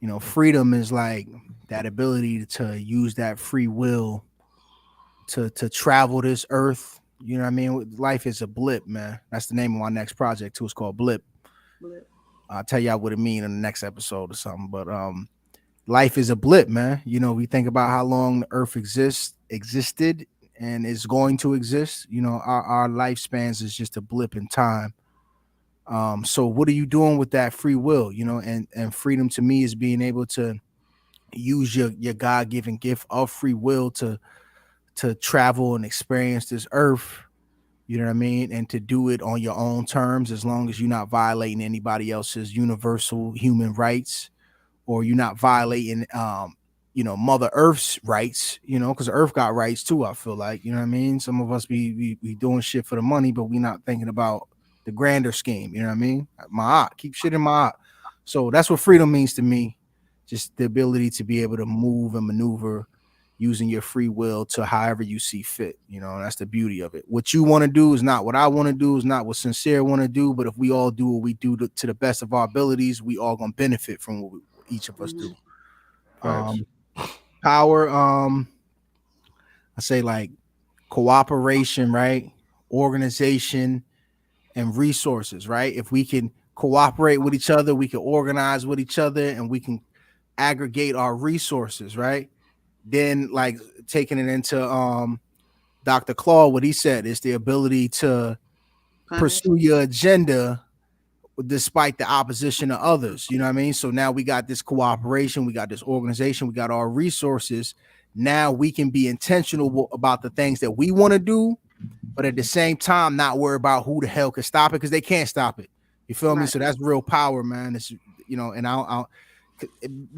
you know, freedom is like that ability to use that free will to travel this earth. You know what I mean? Life is a blip, man. That's the name of my next project too. It's called Blip. I'll tell y'all what it means in the next episode or something. But life is a blip, man. You know, we think about how long the earth existed and is going to exist. You know, our lifespans is just a blip in time. So what are you doing with that free will? You know, and freedom to me is being able to use your God-given gift of free will to travel and experience this earth. You know what I mean? And to do it on your own terms, as long as you're not violating anybody else's universal human rights, or you're not violating, you know, Mother Earth's rights, you know, because Earth got rights too, I feel like, you know what I mean? Some of us be doing shit for the money, but we not thinking about the grander scheme, you know what I mean? Keep shit in my eye. So that's what freedom means to me. Just the ability to be able to move and maneuver using your free will to however you see fit. You know, that's the beauty of it. What you want to do is not what I want to do, is not what Sincere want to do. But if we all do what we do to the best of our abilities, we all gonna benefit from what each of us do. Power, I say like cooperation, right? Organization and resources, right? If we can cooperate with each other, we can organize with each other, and we can aggregate our resources, right? Then, like, taking it into Dr. Claude, what he said is the ability to pursue your agenda despite the opposition of others. You know what I mean? So now we got this cooperation, we got this organization, we got our resources. Now we can be intentional about the things that we want to do, but at the same time, not worry about who the hell can stop it, because they can't stop it. You feel me? So that's real power, man. It's, you know, and I'll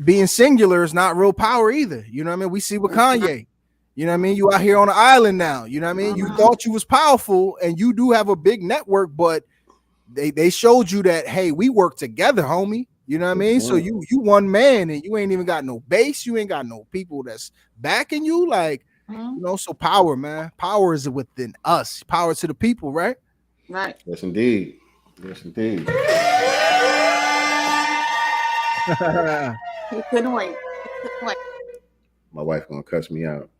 being singular is not real power either. You know what I mean? We see with Kanye. You know what I mean? You out here on an island now. You know what I mean? You thought you was powerful, and you do have a big network, but they showed you that, hey, we work together, homie. You know what I mean? So you one man, and you ain't even got no base. You ain't got no people that's backing you. Like, you know, so power, man. Power is within us. Power to the people, right? Right. Yes, indeed. Yes, indeed. He couldn't wait. My wife gonna cuss me out.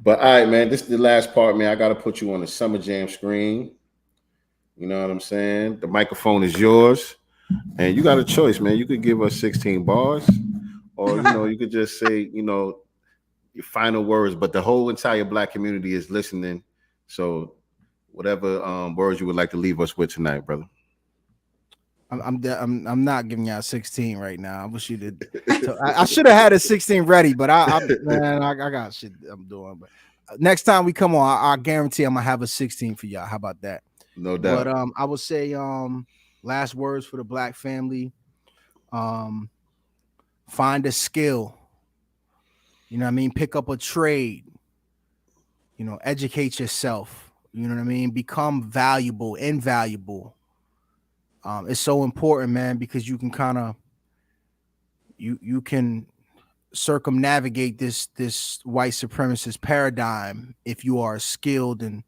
But all right, man, this is the last part, man. I gotta put you on the Summer Jam screen. You know what I'm saying? The microphone is yours, and you got a choice, man. You could give us 16 bars, or you know, you could just say, you know, your final words. But the whole entire Black community is listening, so whatever words you would like to leave us with tonight, brother. I'm not giving y'all 16 right now. I wish you did. I should have had a 16 ready, but I got shit I'm doing. But next time we come on, I guarantee I'm gonna have a 16 for y'all. How about that? No doubt. But I would say last words for the Black family. Find a skill. You know what I mean? Pick up a trade. You know, educate yourself. You know what I mean? Become valuable, invaluable. It's so important, man, because you can kind of you can circumnavigate this white supremacist paradigm if you are skilled and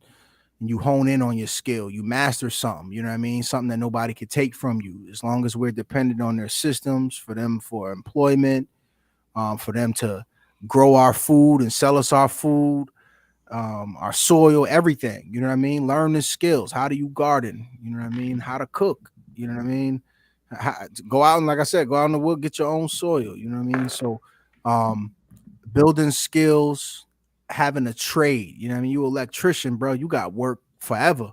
you hone in on your skill. You master something, you know what I mean? Something that nobody could take from you. As long as we're dependent on their systems for them, for employment, for them to grow our food and sell us our food, our soil, everything. You know what I mean? Learn the skills. How do you garden? You know what I mean? How to cook. You know what I mean? Go out and, like I said, go out in the wood, get your own soil. You know what I mean? So building skills, having a trade. You know what I mean? You electrician, bro. You got work forever.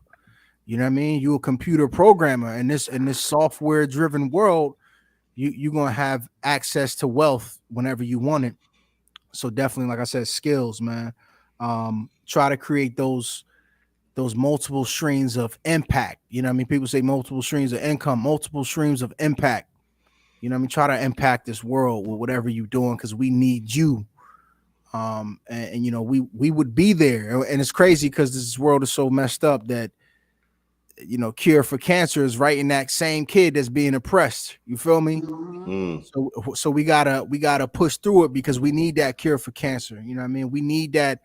You know what I mean? You a computer programmer in this software driven world. You're gonna have access to wealth whenever you want it. So definitely, like I said, skills, man. Try to create those multiple streams of impact. You know what I mean? People say multiple streams of income, multiple streams of impact. You know what I mean? Try to impact this world with whatever you're doing, because we need you. And you know, we would be there. And it's crazy because this world is so messed up that you know, cure for cancer is right in that same kid that's being oppressed. You feel me? So we gotta push through it because we need that cure for cancer. You know what I mean? We need that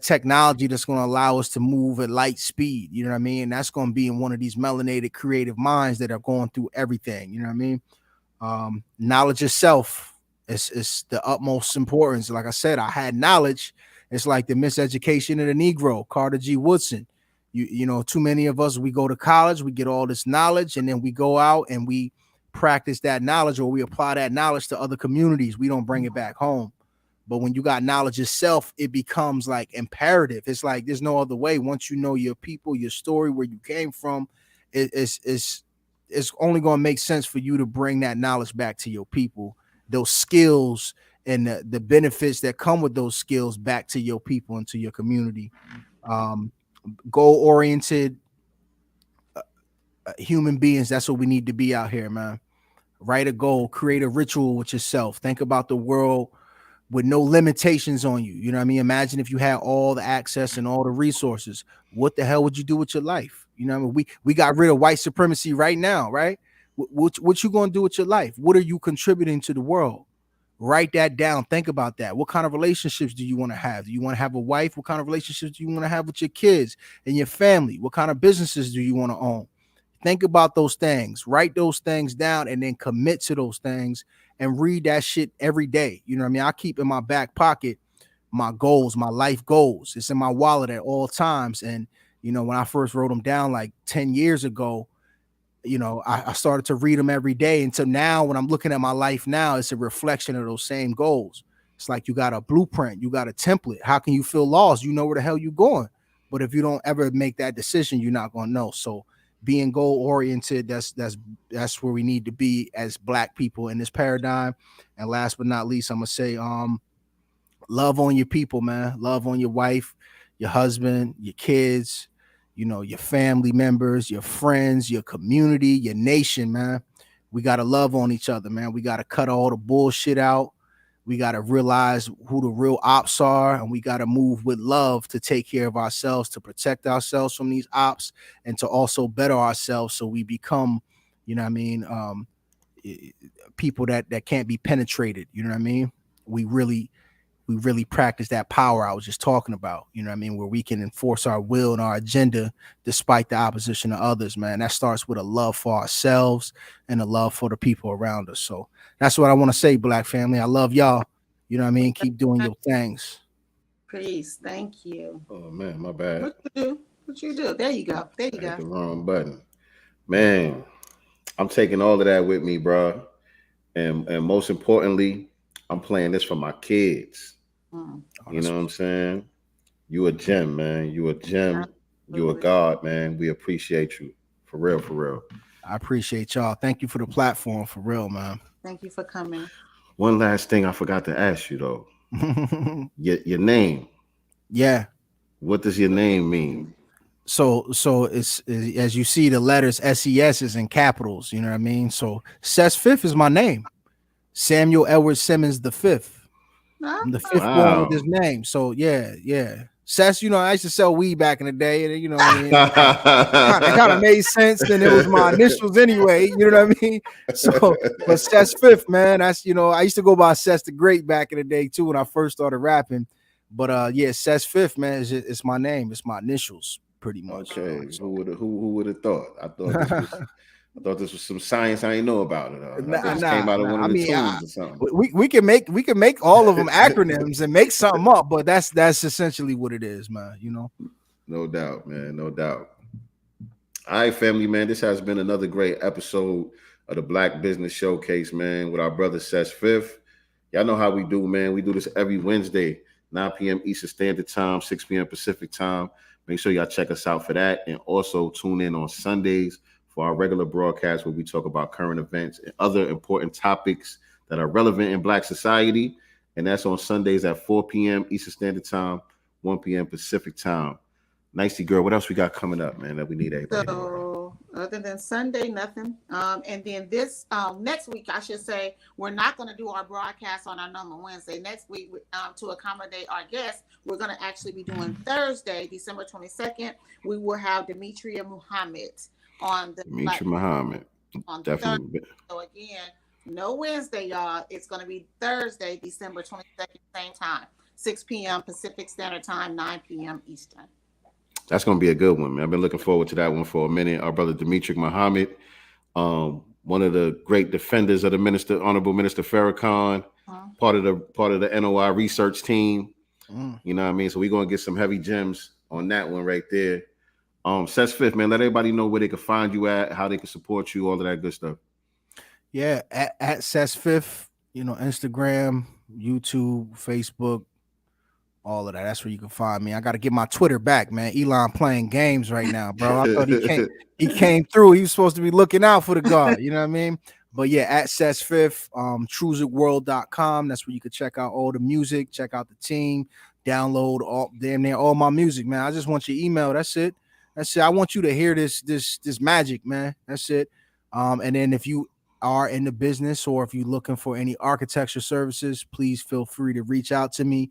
technology that's going to allow us to move at light speed. You know what I mean? That's going to be in one of these melanated creative minds that are going through everything. You know what I mean? Knowledge itself is the utmost importance. Like I said, I had knowledge. It's like the miseducation of the Negro, Carter G. Woodson. You know, too many of us, we go to college, we get all this knowledge, and then we go out and we practice that knowledge, or we apply that knowledge to other communities. We don't bring it back home. But when you got knowledge itself, it becomes like imperative. It's like there's no other way. Once you know your people, your story, where you came from, it's only going to make sense for you to bring that knowledge back to your people, those skills and the benefits that come with those skills back to your people and to your community. Goal-oriented human beings, that's what we need to be out here, man. Write a goal, create a ritual with yourself. Think about the world with no limitations on you. You know what I mean? Imagine if you had all the access and all the resources. What the hell would you do with your life? You know what I mean? We got rid of white supremacy right now, right? What you going to do with your life? What are you contributing to the world? Write that down. Think about that. What kind of relationships do you want to have? Do you want to have a wife? What kind of relationships do you want to have with your kids and your family? What kind of businesses do you want to own? Think about those things. Write those things down and then commit to those things and read that shit every day. You know what I mean? I keep in my back pocket my goals, my life goals. It's in my wallet at all times. And, you know, when I first wrote them down like 10 years ago, you know, I started to read them every day. And so now when I'm looking at my life now, it's a reflection of those same goals. It's like you got a blueprint, you got a template. How can you feel lost? You know where the hell you're going. But if you don't ever make that decision, you're not going to know. So being goal oriented, that's where we need to be as Black people in this paradigm. And last but not least, I'm going to say, love on your people, man. Love on your wife, your husband, your kids, you know, your family members, your friends, your community, your nation, man. We got to love on each other, man. We got to cut all the bullshit out. We got to realize who the real ops are, and we got to move with love to take care of ourselves, to protect ourselves from these ops, and to also better ourselves so we become, you know what I mean, people that can't be penetrated. You know what I mean? We really practice that power I was just talking about, you know what I mean, where we can enforce our will and our agenda despite the opposition of others, man. That starts with a love for ourselves and a love for the people around us. So that's what I want to say, Black family. I love y'all. You know what I mean? Keep doing your things. Peace. Thank you. Oh man, my bad. What you do? There you go. There you go. The wrong button. Man, I'm taking all of that with me, bro. And most importantly, I'm playing this for my kids. You know what I'm saying? You a gem, man. You a gem. Absolutely. You a god, man. We appreciate you. For real, for real. I appreciate y'all. Thank you for the platform, for real, man. Thank you for coming. One last thing I forgot to ask you, though. your name. Yeah. What does your name mean? So it's as you see, the letters SES is in capitals. You know what I mean? So SES Fifth is my name. Samuel Edward Simmons the Fifth. I'm the fifth one with his name. So yeah. SES, you know, I used to sell weed back in the day, and you know what I mean? It kind of made sense. Then it was my initials anyway, you know what I mean? So, but SES Fifth, man, that's, you know, I used to go by SES the Great back in the day too when I first started rapping. But yeah, SES Fifth, man, it's my name, it's my initials pretty much. Okay, so. who would have thought? I thought this was some science I didn't know about it. Came out of one of the tools or something. We can make all of them acronyms and make something up, but that's essentially what it is, man. You know, no doubt, man, no doubt. All right, family, man. This has been another great episode of the Black Business Showcase, man, with our brother SES Fifth. Y'all know how we do, man. We do this every Wednesday, 9 p.m. Eastern Standard Time, 6 p.m. Pacific Time. Make sure y'all check us out for that, and also tune in on Sundays for our regular broadcast where we talk about current events and other important topics that are relevant in Black society. And that's on Sundays at 4 p.m. Eastern Standard Time, 1 p.m. Pacific Time. Nyctegur, what else we got coming up, man, that we need everybody to know? Other than Sunday, nothing. And then this next week, I should say, we're not going to do our broadcast on our normal Wednesday. Next week, to accommodate our guests, we're going to actually be doing Thursday, December 22nd. We will have Demetria Muhammad on the Muhammad. On Definitely. Thursday. So again, no Wednesday, y'all. It's going to be Thursday, December 22nd, same time, 6 p.m. Pacific Standard Time, 9 p.m. Eastern. That's going to be a good one, man. I've been looking forward to that one for a minute. Our brother Demetria Muhammad, one of the great defenders of the Honorable Minister Farrakhan, part of the NOI research team. You know what I mean? So we're going to get some heavy gems on that one right there. SES Fifth, man, let everybody know where they can find you at, how they can support you, all of that good stuff. Yeah, at SES Fifth, Instagram, YouTube, Facebook, all of that. That's where you can find me. I got to get my Twitter back, man. Elon playing games right now, bro. I thought he came through. He was supposed to be looking out for the guard. You know what I mean? But yeah, at SES Fifth, TRUSICworld.com. That's where you can check out all the music, check out the team, download all my music, man. I just want your email. That's it. I want you to hear this magic, man. That's it. And then if you are in the business or if you're looking for any architecture services, please feel free to reach out to me.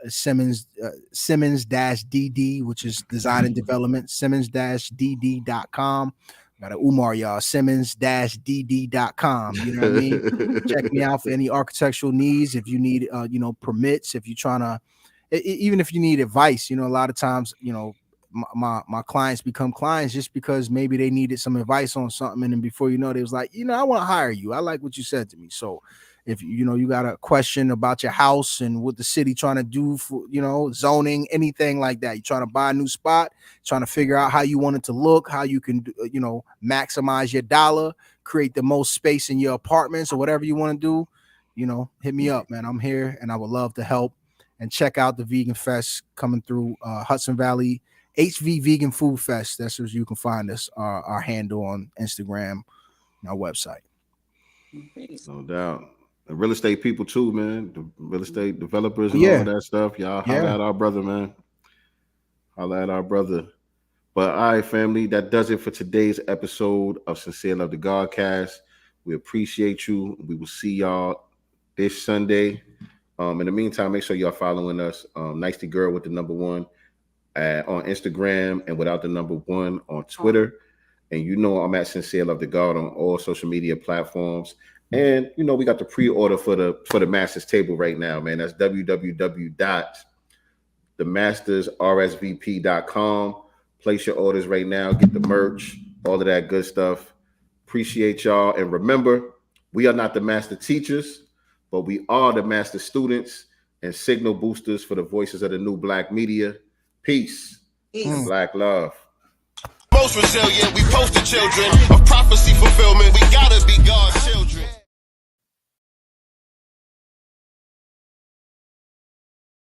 Simmons-DD, which is design and development, Simmons-DD.com. Got an Umar, y'all. Simmons-DD.com. You know what I mean? Check me out for any architectural needs. If you need, permits, if you're trying to, even if you need advice, a lot of times, my clients become clients just because maybe they needed some advice on something. And then before you know, they was like, I want to hire you. I like what you said to me. So if you got a question about your house and what the city trying to do for, zoning, anything like that, you're trying to buy a new spot, trying to figure out how you want it to look, how you can, maximize your dollar, create the most space in your apartments or whatever you want to do, hit me up, man. I'm here and I would love to help. And check out the Vegan Fest coming through Hudson Valley, HV Vegan Food Fest. That's where you can find us, our handle on Instagram, and our website. No doubt. The real estate people too, man. The real estate developers and all that stuff. Y'all holla at our brother, man. Holla at our brother. But all right, family, that does it for today's episode of Sincere Love the Godcast. We appreciate you. We will see y'all this Sunday. In the meantime, make sure y'all following us. nyctegur with the number 1 on Instagram and without the number 1 on Twitter. And I'm at Sincere Love the God on all social media platforms. And we got the pre-order for the Masters table right now, man. That's www.themastersrsvp.com. Place your orders right now. Get the merch, all of that good stuff. Appreciate y'all. And remember, we are not the master teachers, but we are the master students and signal boosters for the voices of the new Black media. Peace. And Black love. Most resilient, we poster children of prophecy fulfillment. We gotta be God.